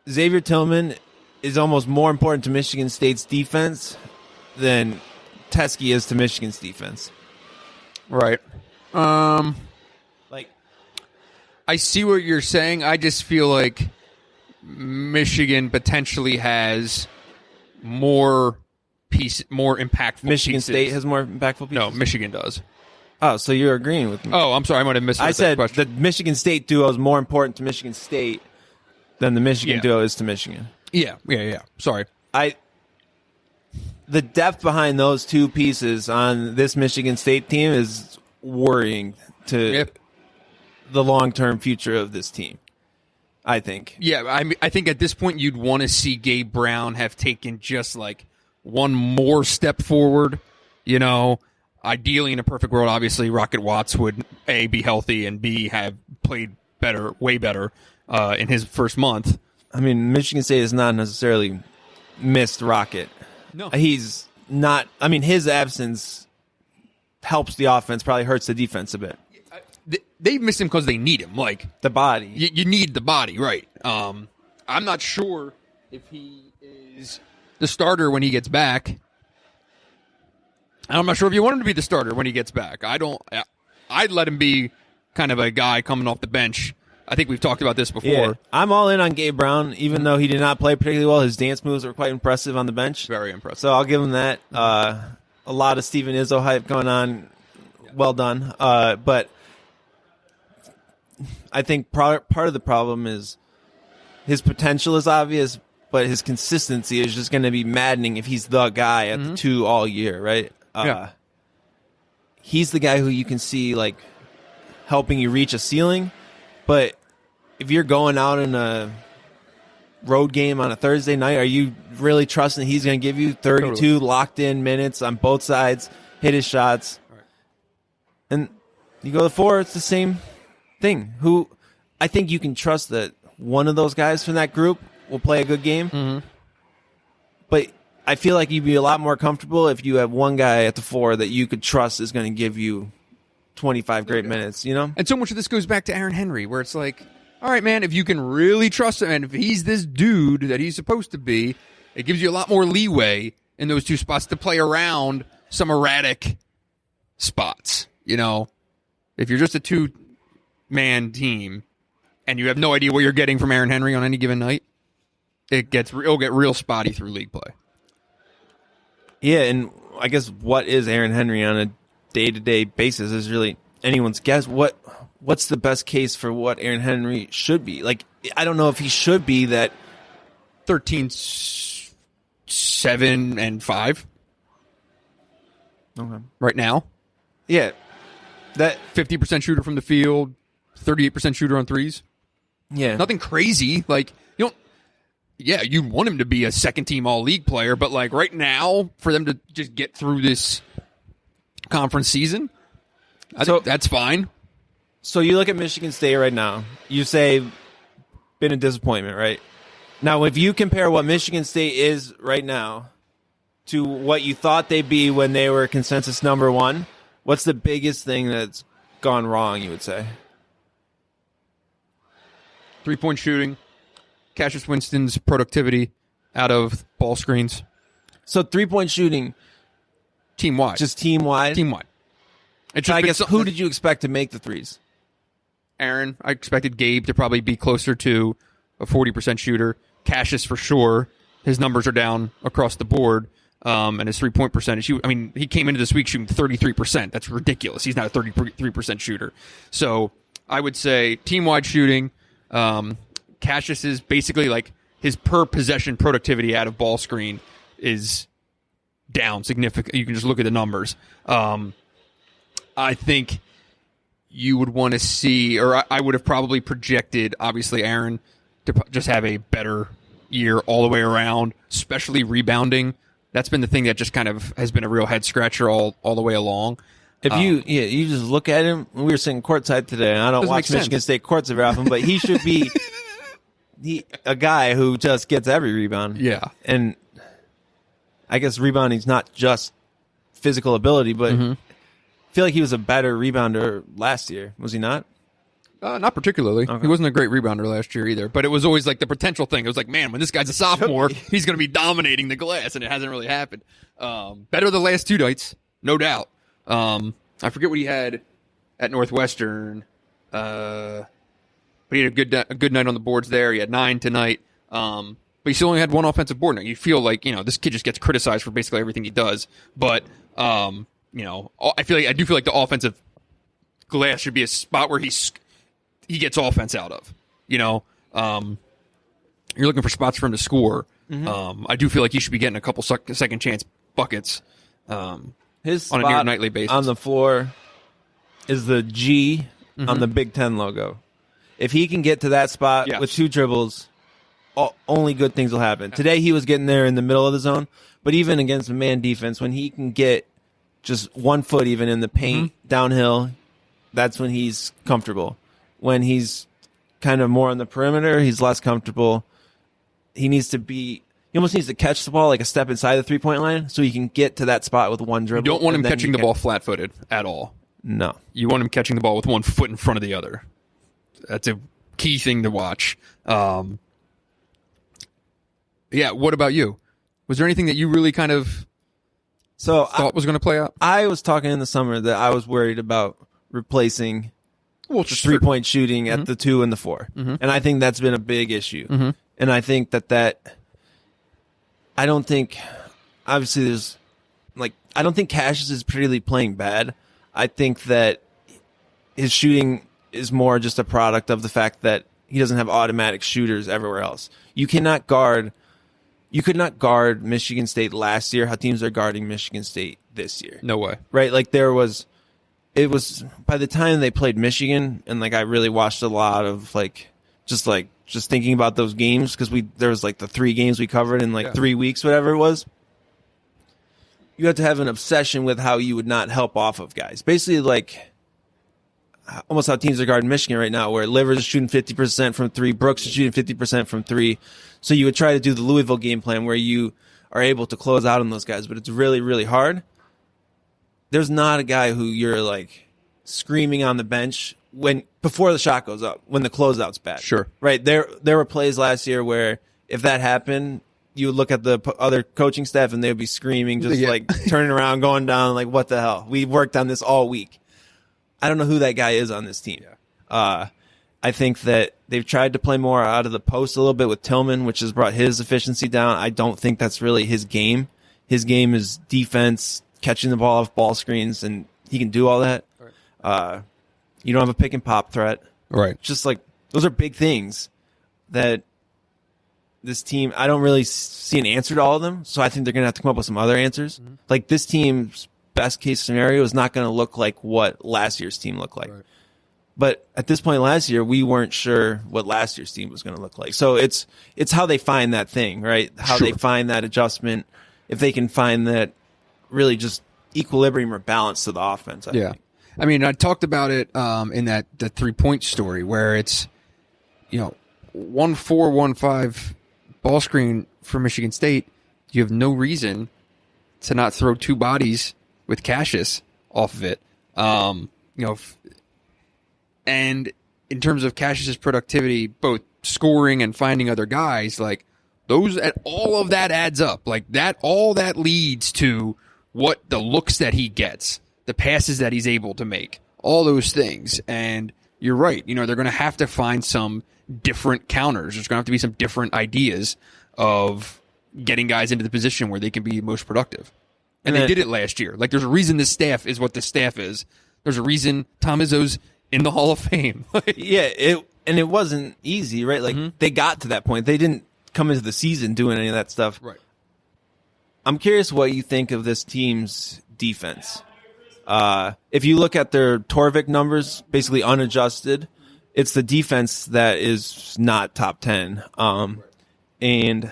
Xavier Tillman is almost more important to Michigan State's defense than Teske is to Michigan's defense. Right. I see what you're saying. I just feel like Michigan potentially has more impactful Michigan pieces. State has more impactful pieces? No, Michigan does. Oh, so you're agreeing with me. Oh, I'm sorry. I might have missed I said question. the Michigan State duo is more important to Michigan State than the Michigan duo is to Michigan. Yeah. Sorry. The depth behind those two pieces on this Michigan State team is worrying to the long-term future of this team, I think. Yeah, I think at this point you'd want to see Gabe Brown have taken just like one more step forward. You know, ideally in a perfect world, obviously Rocket Watts would A, be healthy, and B, have played better, way better in his first month. I mean, Michigan State has not necessarily missed Rocket. No. He's not. I mean, his absence helps the offense, probably hurts the defense a bit. They miss him because they need him. Like the body. You need the body, right? I'm not sure if he is the starter when he gets back. I'm not sure if you want him to be the starter when he gets back. I'd let him be kind of a guy coming off the bench. I think we've talked about this before. Yeah, I'm all in on Gabe Brown, even though he did not play particularly well. His dance moves were quite impressive on the bench. Very impressive. So I'll give him that. A lot of Steven Izzo hype going on. Well done. But I think part of the problem is his potential is obvious, but his consistency is just going to be maddening if he's the guy at the two all year, right? He's the guy who you can see like helping you reach a ceiling, but if you're going out in a road game on a Thursday night, are you really trusting he's going to give you 32 locked-in minutes on both sides, hit his shots? Right. And you go to 4, it's the same thing. Who I think you can trust that one of those guys from that group will play a good game. Mm-hmm. But I feel like you'd be a lot more comfortable if you have one guy at the 4 that you could trust is going to give you 25 great minutes, you know? And so much of this goes back to Aaron Henry, where it's like, all right, man, if you can really trust him, and if he's this dude that he's supposed to be, it gives you a lot more leeway in those two spots to play around some erratic spots, you know? If you're just a two-man team and you have no idea what you're getting from Aaron Henry on any given night, it'll get real spotty through league play. Yeah, and I guess what is Aaron Henry on a day-to-day basis is really anyone's guess. What's the best case for what Aaron Henry should be? Like, I don't know if he should be that 13, 7, and 5 right now. Yeah. That 50% shooter from the field, 38% shooter on threes. Yeah. Nothing crazy. Like, you don't, yeah, you want him to be a second-team all-league player, but, like, right now, for them to just get through this conference season, I think that's fine. So you look at Michigan State right now. You say, been a disappointment, right? Now, if you compare what Michigan State is right now to what you thought they'd be when they were consensus number 1, what's the biggest thing that's gone wrong, you would say? Three-point shooting, Cassius Winston's productivity out of ball screens. So three-point shooting, team-wide. Just team-wide? Team-wide. I guess, who did you expect to make the threes? Aaron. I expected Gabe to probably be closer to a 40% shooter. Cassius for sure. His numbers are down across the board. And his three-point percentage, he came into this week shooting 33%. That's ridiculous. He's not a 33% shooter. So I would say team-wide shooting. Cassius is basically like his per-possession productivity out of ball screen is down significantly. You can just look at the numbers. I think you would want to see, or I would have probably projected, obviously, Aaron to just have a better year all the way around, especially rebounding. That's been the thing that just kind of has been a real head scratcher all the way along. If you just look at him, we were sitting courtside today, and I don't watch Michigan State courts very often, but he should be a guy who just gets every rebound. Yeah. And I guess rebounding's not just physical ability, but I feel like he was a better rebounder last year. Was he not? Not particularly. Okay. He wasn't a great rebounder last year either, but it was always like the potential thing. It was like, man, when this guy's a sophomore, he's going to be dominating the glass, and it hasn't really happened. Better the last 2 nights, no doubt. I forget what he had at Northwestern. but he had a good night on the boards there. He had 9 tonight. But he still only had one offensive board night. You feel like, this kid just gets criticized for basically everything he does. But, I do feel like the offensive glass should be a spot where he gets offense out of. You're looking for spots for him to score. I do feel like he should be getting a couple second chance buckets His on a spot near nightly basis. on the floor is the G on the Big Ten logo. If he can get to that spot with 2 dribbles, only good things will happen. Today he was getting there in the middle of the zone, but even against a man defense, when he can get just 1 foot even in the paint downhill, that's when he's comfortable. When he's kind of more on the perimeter, he's less comfortable. He almost needs to catch the ball like a step inside the 3-point line so he can get to that spot with 1 dribble. You don't want him catching the ball flat-footed at all. No. You want him catching the ball with 1 foot in front of the other. That's a key thing to watch. What about you? Was there anything that you really kind of thought was going to play out? I was talking in the summer that I was worried about replacing the 3-point shooting at the 2 and the 4. And I think that's been a big issue. And I think I don't think, obviously I don't think Cassius is really playing bad. I think that his shooting is more just a product of the fact that he doesn't have automatic shooters everywhere else. You could not guard Michigan State last year how teams are guarding Michigan State this year. No way. Right? It was by the time they played Michigan, and I really watched a lot of just thinking about those games because there was the 3 games we covered in 3 weeks, whatever it was. You have to have an obsession with how you would not help off of guys. Basically, almost how teams are guarding Michigan right now, where Livers is shooting 50% from 3, Brooks is shooting 50% from 3. So you would try to do the Louisville game plan where you are able to close out on those guys, but it's really, really hard. There's not a guy who you're screaming on the bench before the shot goes up, when the closeout's bad. Sure. Right. There were plays last year where if that happened, you would look at the other coaching staff and they would be screaming, just turning around, going down, what the hell? We worked on this all week. I don't know who that guy is on this team. Yeah. I think that they've tried to play more out of the post a little bit with Tillman, which has brought his efficiency down. I don't think that's really his game. His game is defense, catching the ball off ball screens, and he can do all that. Right. You don't have a pick and pop threat. Right. Just those are big things that this team, I don't really see an answer to all of them. So I think they're going to have to come up with some other answers. This team's best case scenario is not going to look like what last year's team looked like. Right. But at this point last year, we weren't sure what last year's team was going to look like. So it's how they find that thing, right? How they find that adjustment. If they can find that really just equilibrium or balance to the offense. I think. I mean, I talked about it in that 3-point story where it's, 1-4, 1-5 ball screen for Michigan State. You have no reason to not throw 2 bodies with Cassius off of it. And in terms of Cassius's productivity, both scoring and finding other guys, all of that adds up. All that leads to what the looks that he gets, the passes that he's able to make, all those things. And you're right. They're going to have to find some different counters. There's going to have to be some different ideas of getting guys into the position where they can be most productive. And they did it last year. There's a reason this staff is what this staff is. There's a reason Tom Izzo's in the Hall of Fame. It wasn't easy, right? They got to that point. They didn't come into the season doing any of that stuff. Right. I'm curious what you think of this team's defense. If you look at their Torvik numbers, basically unadjusted, it's the defense that is not top 10. And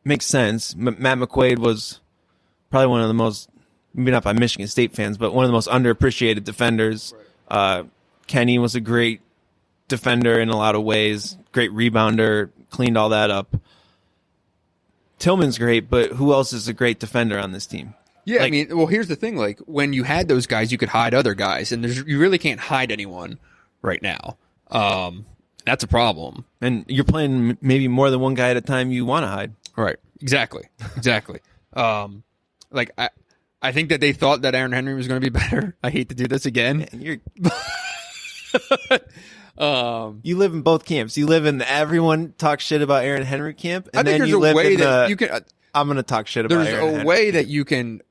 makes sense. Matt McQuaid was probably one of the most, maybe not by Michigan State fans, but one of the most underappreciated defenders. Right. Kenny was a great defender in a lot of ways, great rebounder, cleaned all that up. Tillman's great, but who else is a great defender on this team? Yeah, here's the thing. When you had those guys, you could hide other guys, and you really can't hide anyone right now. That's a problem. And you're playing maybe more than one guy at a time you want to hide. Right. Exactly. I think that they thought that Aaron Henry was going to be better. I hate to do this again. You live in both camps. You live in the everyone talks shit about Aaron Henry camp, and I think then there's you a live way in that the you can. I'm going to talk shit about There's Aaron a Henry. way that you can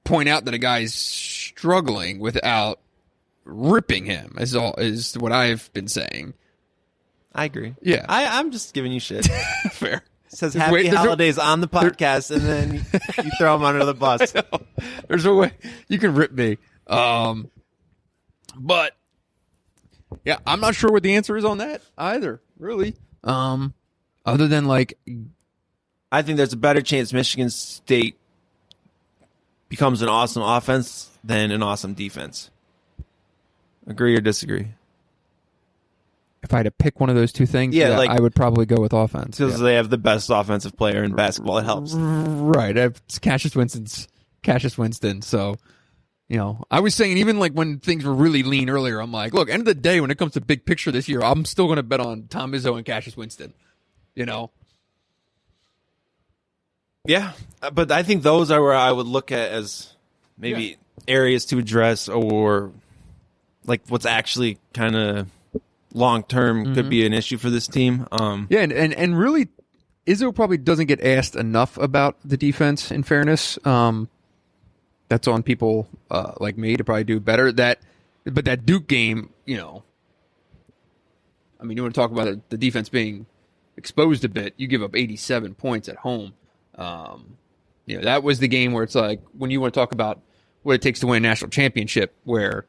point out that a guy's struggling without ripping him. Is what I've been saying. I agree. Yeah. I'm just giving you shit. Fair. It says There's happy there's holidays on the podcast, and then you throw him under the bus. There's a way you can rip me. But yeah, I'm not sure what the answer is on that either, really. Other than like, I think there's a better chance Michigan State becomes an awesome offense than an awesome defense. Agree or disagree? if I had to pick one of those two things, like, I would probably go with offense. Because they have the best offensive player in basketball. It helps. Right. It's Cassius Winston. So, I was saying even like when things were really lean earlier, I'm like, look, end of the day, when it comes to big picture this year, I'm still going to bet on Tom Izzo and Cassius Winston. Yeah, but I think those are where I would look at as maybe areas to address, or like what's actually kind of long term could be an issue for this team. And really, Izzo probably doesn't get asked enough about the defense. In fairness, that's on people like me to probably do better. But that Duke game, you want to talk about the defense being exposed a bit. You give up 87 points at home. That was the game where it's like when you want to talk about what it takes to win a national championship, where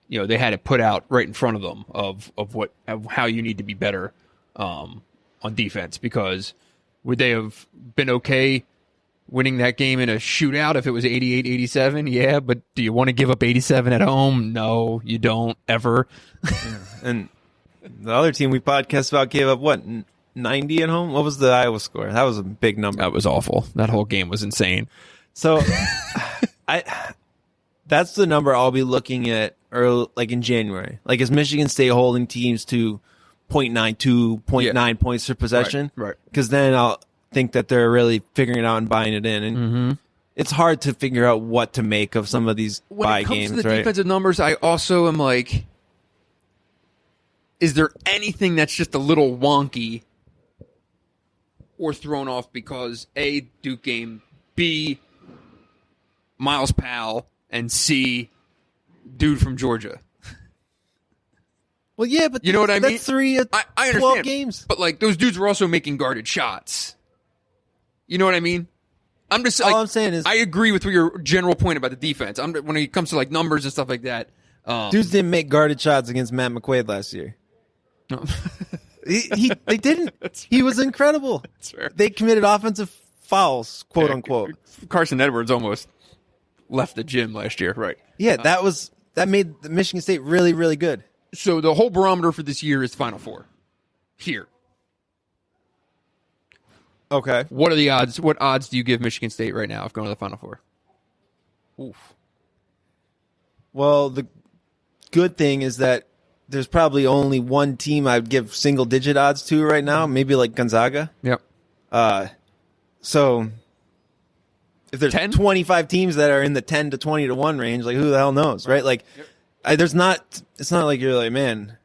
they had it put out right in front of them of how you need to be better on defense. Because would they have been okay winning that game in a shootout if it was 88-87? Yeah, but do you want to give up 87 at home? No, you don't ever. And the other team we podcast about gave up what, 90 at home? What was the Iowa score? That was a big number. That was awful. That whole game was insane. So that's the number I'll be looking at early, like in January. Like, is Michigan State holding teams to 0.92, 0.9 points per possession? Right. Because then I'll think that they're really figuring it out and buying it in. And it's hard to figure out what to make of some of these bye games, right? When it comes to the defensive numbers, I also am like, is there anything that's just a little wonky or thrown off because A, Duke game, B, Miles Powell, and C, dude from Georgia? Well, yeah, but you know what I mean? That's 3 of I 12 understand, games. But like those dudes were also making guarded shots. You know what I mean? I'm just all I'm saying is I agree with your general point about the defense. When it comes to like numbers and stuff like that, dudes didn't make guarded shots against Matt McQuaid last year. No. They didn't. He was incredible. That's fair. They committed offensive fouls, quote unquote. Carson Edwards almost left the gym last year, right? Yeah, that made Michigan State really, really good. So the whole barometer for this year is Final Four. Here. Okay. What are the odds? What odds do you give Michigan State right now of going to the Final Four? Oof. Well, the good thing is that there's probably only one team I'd give single-digit odds to right now, maybe like Gonzaga. Yep. So if there's 10? 25 teams that are in the 10 to 20 to 1 range, like who the hell knows, right? Like it's not like you're like, man,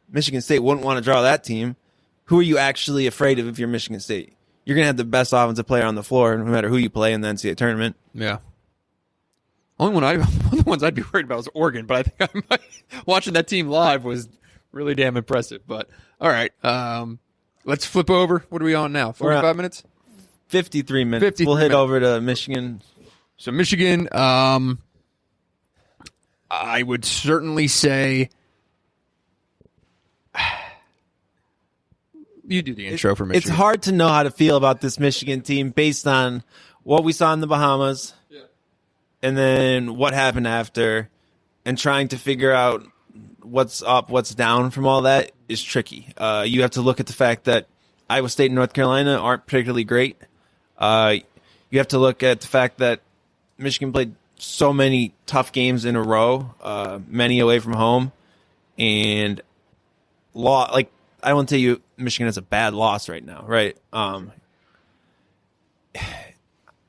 Michigan State wouldn't want to draw that team. Who are you actually afraid of if you're Michigan State? You're going to have the best offensive player on the floor no matter who you play in the NCAA tournament. Yeah. One of the ones I'd be worried about is Oregon, but I think watching that team live was really damn impressive. But all right, let's flip over. What are we on now? 45 minutes? 53 minutes. We'll hit over to Michigan. So Michigan, I would certainly say you do the intro for Michigan. It's hard to know how to feel about this Michigan team based on what we saw in the Bahamas. And then what happened after, and trying to figure out what's up, what's down from all that is tricky. You have to look at the fact that Iowa State and North Carolina aren't particularly great. You have to look at the fact that Michigan played so many tough games in a row, many away from home, and I won't tell you Michigan has a bad loss right now, right?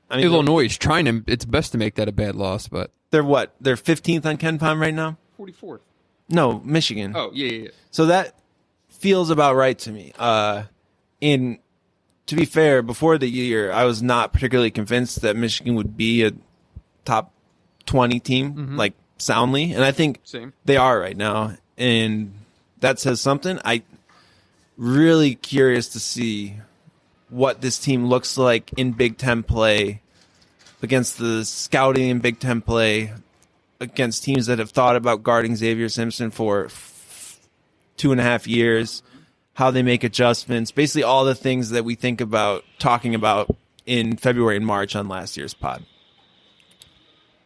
Illinois is trying its best to make that a bad loss, but they're what? They're 15th on KenPom right now? 44th. No, Michigan. Oh, yeah. So that feels about right to me. And to be fair, before the year, I was not particularly convinced that Michigan would be a top 20 team, like soundly. And I think they are right now. And that says something. I really curious to see what this team looks like in Big Ten play against the scouting in Big Ten play against teams that have thought about guarding Xavier Simpson for 2.5 years, how they make adjustments, basically all the things that we think about talking about in February and March on last year's pod.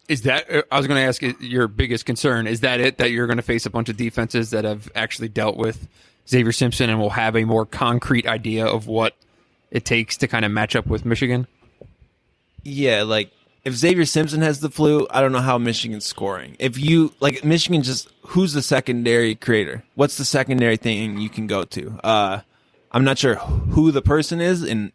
Is that, I was going to ask your biggest concern, is that it, that you're going to face a bunch of defenses that have actually dealt with Xavier Simpson and will have a more concrete idea of what it takes to kind of match up with Michigan? Yeah, like if Xavier Simpson has the flu, I don't know how Michigan's scoring. If you like Michigan, just who's the secondary creator? What's the secondary thing you can go to? I'm not sure who the person is and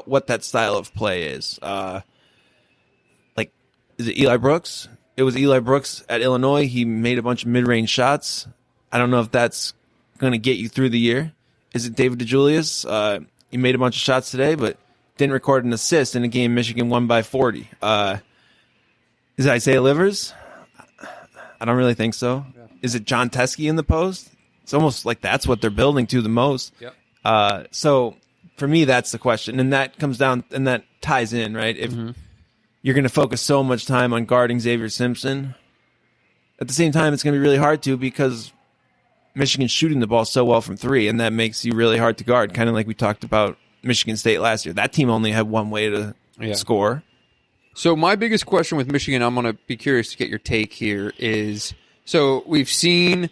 what that style of play is. Like, is it Eli Brooks? It was Eli Brooks at Illinois. He made a bunch of mid-range shots. I don't know if that's going to get you through the year. Is it David DeJulius? He made a bunch of shots today, but didn't record an assist in a game Michigan won by 40. Is it Isaiah Livers? I don't really think so. Yeah. Is it John Teskey in the post? It's almost like that's what they're building to the most. Yep. So for me, that's the question. And that comes down and that ties in, right? If you're going to focus so much time on guarding Xavier Simpson, at the same time, it's going to be really hard to because Michigan's shooting the ball so well from three, and that makes you really hard to guard, kind of like we talked about Michigan State last year. That team only had one way to score. So my biggest question with Michigan, I'm going to be curious to get your take here, is so we've seen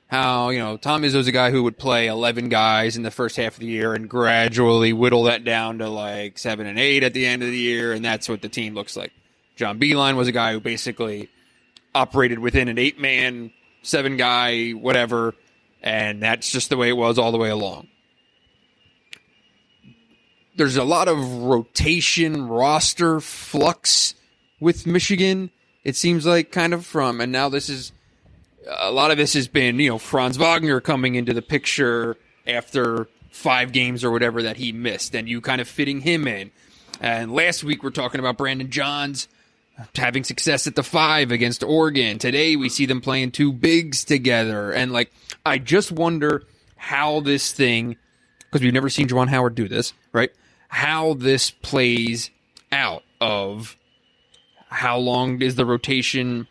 how, Tom Izzo's a guy who would play 11 guys in the first half of the year and gradually whittle that down to like 7 and 8 at the end of the year, and that's what the team looks like. John Beilein was a guy who basically operated within an 8-man, 7-guy, whatever, and that's just the way it was all the way along. There's a lot of rotation, roster flux with Michigan, it seems like, kind of from, and now a lot of this has been, Franz Wagner coming into the picture after 5 games or whatever that he missed, and you kind of fitting him in. And last week we're talking about Brandon Johns having success at the 5 against Oregon. Today we see them playing 2 bigs together, and I just wonder how this thing, because we've never seen Juwan Howard do this, right? How this plays out of how long is the rotation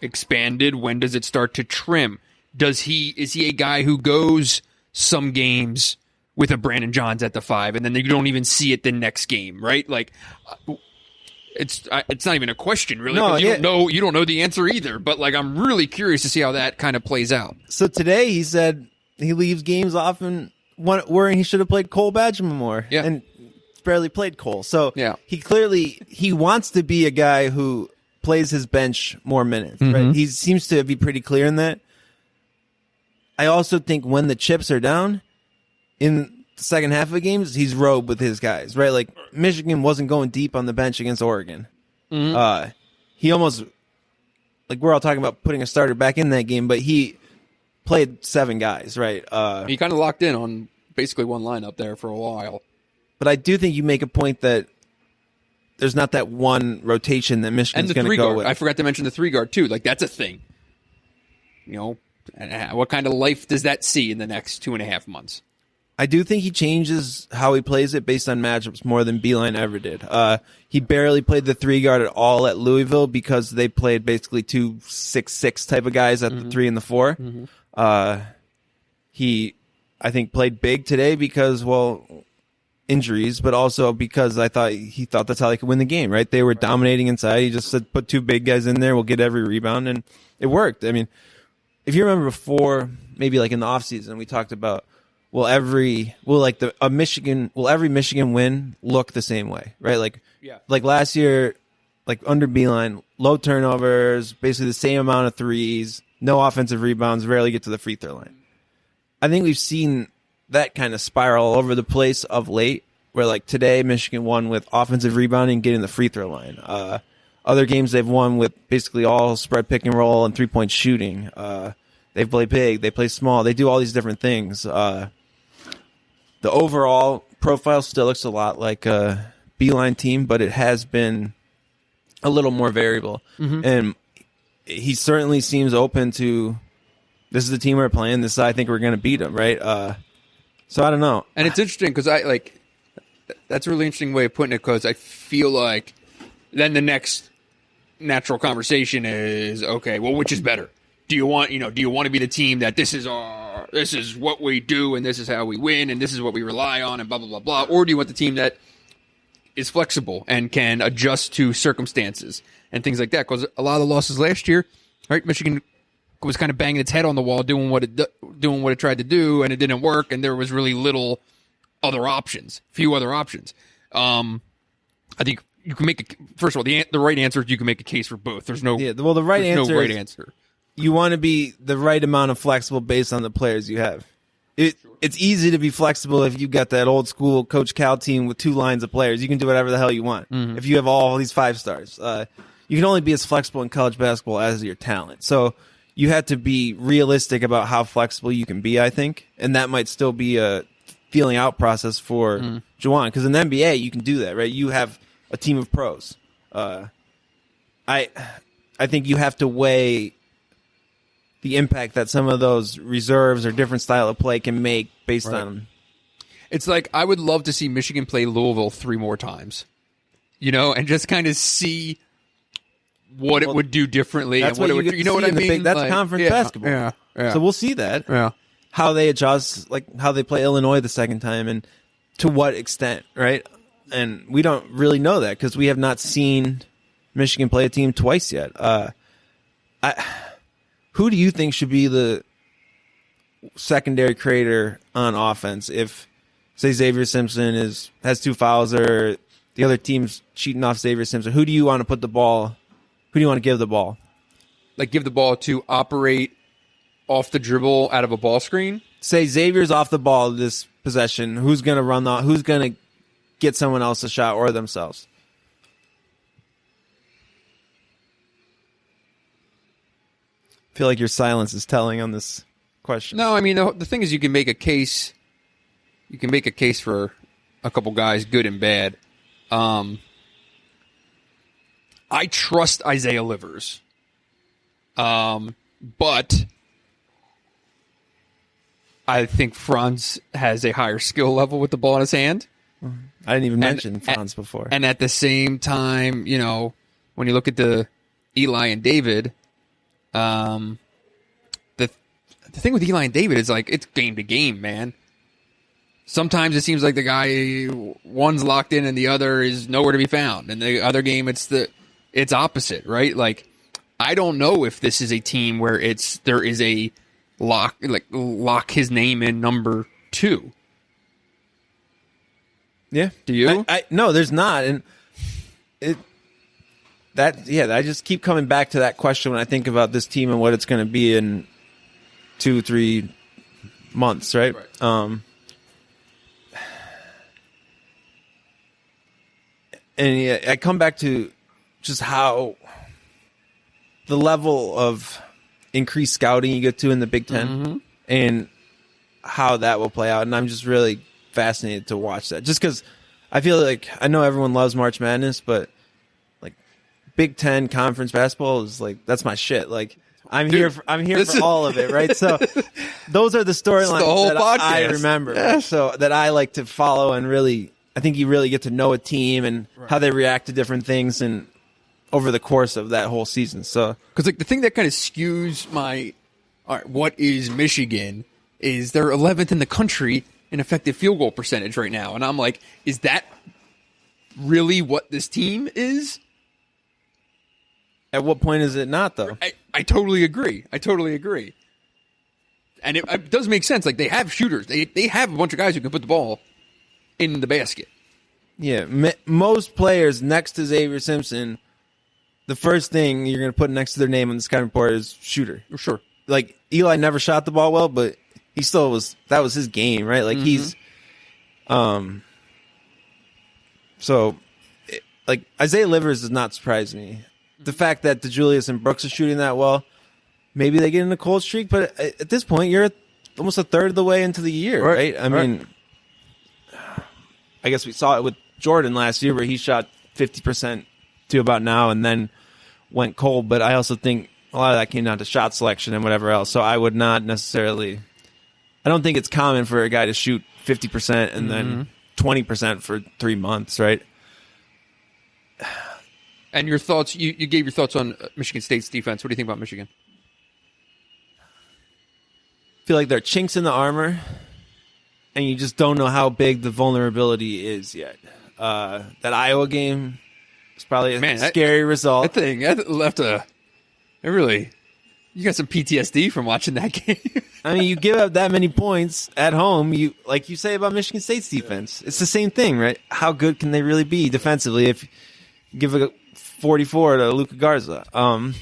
expanded? When does it start to trim? Is he a guy who goes some games with a Brandon Johns at the 5 and then you don't even see it the next game, right? Like it's not even a question really. No, you don't know the answer either, but I'm really curious to see how that kind of plays out. So today he said he leaves games often worrying he should have played Cole Badgman more. Yeah. And barely played Cole. So yeah. he wants to be a guy who plays his bench more minutes, right? He seems to be pretty clear in that. I also think when the chips are down in the second half of games, he's rode with his guys, right? Like Michigan wasn't going deep on the bench against Oregon. He almost, like we're all talking about putting a starter back in that game, but he played 7 guys, right? He kind of locked in on basically one lineup there for a while. But I do think you make a point that there's not that one rotation that Michigan's going to go with. I forgot to mention the 3 guard too. That's a thing. What kind of life does that see in the next 2.5 months? I do think he changes how he plays it based on matchups more than Beilein ever did. He barely played the 3 guard at all at Louisville because they played basically 2 6'6" type of guys at the 3 and the 4. He, I think, played big today because, injuries, but also because he thought that's how they could win the game, right? They were dominating inside. He just said, put 2 big guys in there, we'll get every rebound, and it worked. I mean, if you remember before, maybe in the offseason, we talked about, every Michigan win look the same way, right? Like last year, under Beilein, low turnovers, basically the same amount of threes, no offensive rebounds, rarely get to the free throw line. I think we've seen that kind of spiral all over the place of late, where today Michigan won with offensive rebounding, getting the free throw line. Other games they've won with basically all spread pick and roll and 3-point shooting. They play big. They play small. They do all these different things. The overall profile still looks a lot like a Beeline team, but it has been a little more variable. And he certainly seems open to, this is the team we're playing. This is, I think we're going to beat them, right? So I don't know. And it's interesting because that's a really interesting way of putting it, because I feel like then the next natural conversation is, okay, well, which is better? Do you want to be the team that this is what we do and this is how we win and this is what we rely on and blah, blah, blah, blah? Or do you want the team that is flexible and can adjust to circumstances and things like that? Because a lot of the losses last year, right, Michigan was kind of banging its head on the wall doing what it tried to do, and it didn't work, and there was really few other options. I think you can make first of all, the right answer is you can make a case for both. There's no the right answer. You want to be the right amount of flexible based on the players you have. It's easy to be flexible if you got that old school Coach Cal team with 2 lines of players. You can do whatever the hell you want. If you have all these 5 stars, you can only be as flexible in college basketball as your talent. So you have to be realistic about how flexible you can be, I think, and that might still be a feeling out process for Juwan, because in the NBA you can do that, right? You have a team of pros. I think you have to weigh the impact that some of those reserves or different style of play can make based on. It's like, I would love to see Michigan play Louisville 3 more times, and just kind of see what it would do differently. That's and what it would, what I mean? That's conference basketball. Yeah. So we'll see that. Yeah. How they adjust, like how they play Illinois the second time, and to what extent, right? And we don't really know that because we have not seen Michigan play a team twice yet. Who do you think should be the secondary creator on offense if, say, Xavier Simpson has 2 fouls or the other team's cheating off Xavier Simpson? Who do you want to put the ball? Who do you want to give the ball? Like, give the ball to operate off the dribble out of a ball screen? Say Xavier's off the ball this possession. Who's going to run the? Who's going to get someone else a shot or themselves? I feel like your silence is telling on this question. No, I mean, the thing is, you can make a case. You can make a case for a couple guys, good and bad. I trust Isaiah Livers, but I think Franz has a higher skill level with the ball in his hand. I didn't even mention Franz before. And at the same time, when you look at the Eli and David, the thing with Eli and David is, like, it's game to game, man. Sometimes it seems like the guy, one's locked in and the other is nowhere to be found. And the other game, it's opposite, right? Like, I don't know if this is a team where there is a lock his name in number 2. Yeah. Do you? No, there's not. And I just keep coming back to that question when I think about this team and what it's going to be in 2-3 months, right? And yeah, I come back to just how the level of increased scouting you get to in the Big Ten and how that will play out. And I'm just really fascinated to watch that, just because I feel like, I know everyone loves March Madness, but like Big Ten conference basketball is like, that's my shit. Like, I'm here for all of it, right? So those are the storylines that I remember, so that I like to follow, and really, I think you really get to know a team and how they react to different things and over the course of that whole season. So, because like the thing that kind of skews what is Michigan is they're 11th in the country in effective field goal percentage right now, and I'm like, is that really what this team is? At what point is it not, though? I totally agree. And it does make sense. Like, they have shooters. They have a bunch of guys who can put the ball in the basket. Yeah, most players next to Xavier Simpson, the first thing you're going to put next to their name on the scouting report is shooter. Sure. Like, Eli never shot the ball well, but he still that was his game, right? Like, he's, so, like, Isaiah Livers does not surprise me. The fact that DeJulius and Brooks are shooting that well maybe they get in a cold streak. But at this point, you're almost a third of the way into the year, right? I mean, I guess we saw it with Jordan last year where he shot 50% to about now and then went cold. But I also think a lot of that came down to shot selection and whatever else. So I would not necessarily – I don't think it's common for a guy to shoot 50% and then 20% for 3 months, right? And your thoughts, you gave your thoughts on Michigan State's defense. What do you think about Michigan? I feel like they're chinks in the armor, and you just don't know how big the vulnerability is yet. That Iowa game is probably a scary result. That left you got some PTSD from watching that game. I mean, you give up that many points at home, like you say about Michigan State's defense. It's the same thing, right? How good can they really be defensively if you give a 44 to Luka Garza? And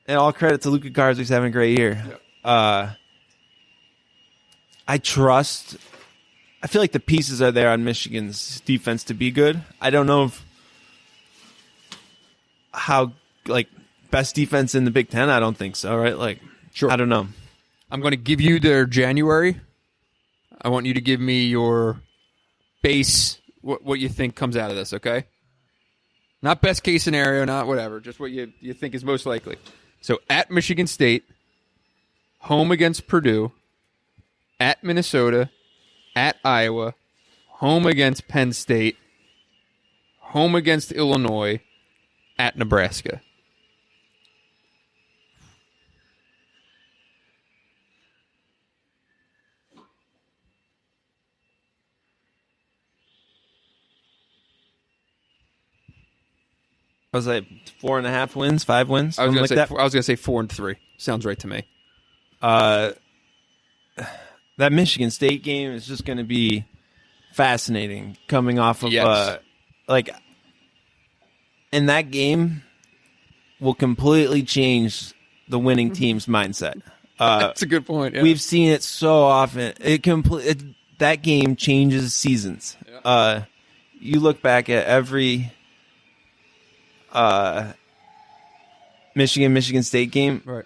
all credit to Luka Garza, who's having a great year. Yep. I feel like the pieces are there on Michigan's defense to be good. I don't know how best defense in the Big Ten. I don't think so, right? Sure. I don't know. I'm going to give you their January. I want you to give me your base, what you think comes out of this, okay? Not best case scenario, not whatever, just what you think is most likely. So at Michigan State, home against Purdue, at Minnesota, at Iowa, home against Penn State, home against Illinois, at Nebraska. Was that 4.5 wins, 5 wins? I was going to say 4 and 3. Sounds right to me. That Michigan State game is just going to be fascinating coming off of and that game will completely change the winning team's mindset. That's a good point. Yeah. We've seen it so often. That game changes seasons. Yeah. You look back at every Michigan State game. Right.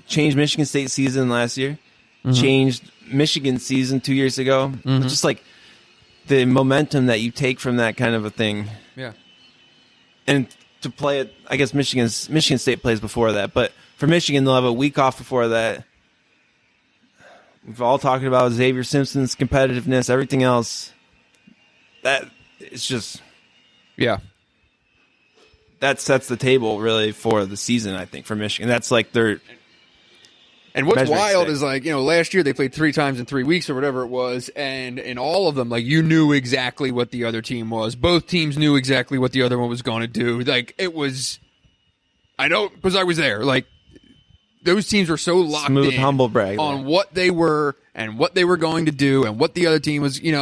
Changed Michigan State season last year. Changed Michigan season 2 years ago. It's just like the momentum that you take from that kind of a thing. Yeah. And to play it, I guess Michigan State plays before that, but for Michigan, they'll have a week off before that. We've all talked about Xavier Simpson's competitiveness, everything else. That it's just, that sets the table really for the season. I think for Michigan, that's like their. And what's wild is last year they played 3 times in 3 weeks or whatever it was, and in all of them, you knew exactly what the other team was. Both teams knew exactly what the other one was going to do. It was, I know because I was there. Those teams were so locked Smooth, in humble brag on what they were and what they were going to do and what the other team was. It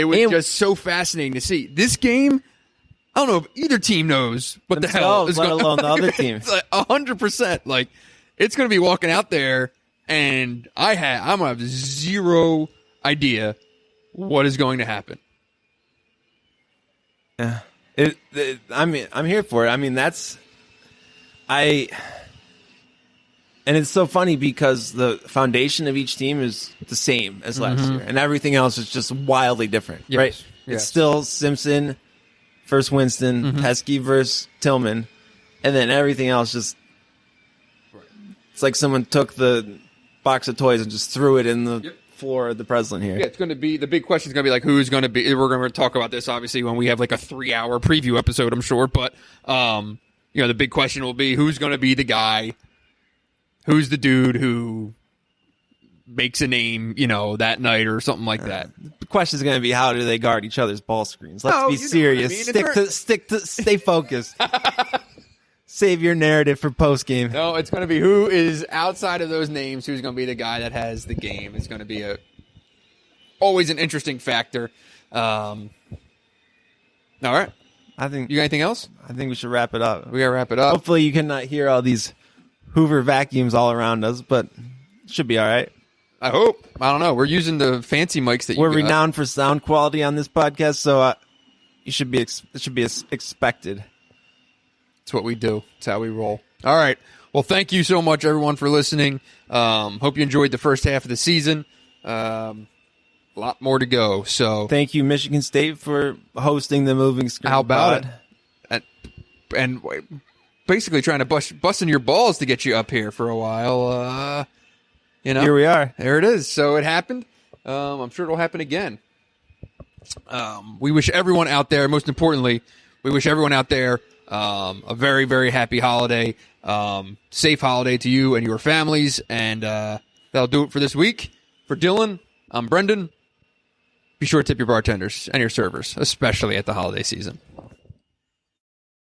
was just so fascinating to see this game. I don't know if either team knows what the hell is going on. Let alone the other team. 100%. It's going to be walking out there, and I'm going to have zero idea what is going to happen. Yeah, I'm here for it. I mean, and it's so funny because the foundation of each team is the same as last year, and everything else is just wildly different, right? Yes. It's still Simpson versus Winston, Heskey versus Tillman, and then everything else just. It's like someone took the box of toys and just threw it in the floor of the Breslin here. Yeah, it's going to be the big question is going to be who's going to be. We're going to talk about this obviously when we have a 3-hour preview episode, I'm sure. But the big question will be who's going to be the guy, who's the dude who makes a name, that night or something like that. The question is going to be how do they guard each other's ball screens? Let's be serious. Stay focused. Save your narrative for post game. No, it's going to be who is outside of those names. Who's going to be the guy that has the game? It's going to be always an interesting factor. All right. You got anything else? I think we should wrap it up. We got to wrap it up. Hopefully you cannot hear all these Hoover vacuums all around us, but it should be all right. I hope. I don't know. We're using the fancy mics that we're renowned for sound quality on this podcast, so it should be expected. It's what we do. It's how we roll. All right. Well, thank you so much, everyone, for listening. Hope you enjoyed the first half of the season. A lot more to go. So Thank you, Michigan State, for hosting the moving screen. how about pod. it? And basically trying to busting your balls to get you up here for a while. Here we are. There it is. So it happened. I'm sure it'll happen again. We wish everyone out there, most importantly, we wish everyone out there a very, very happy holiday. Safe holiday to you and your families. And that'll do it for this week. For Dylan, I'm Brendan. Be sure to tip your bartenders and your servers, especially at the holiday season.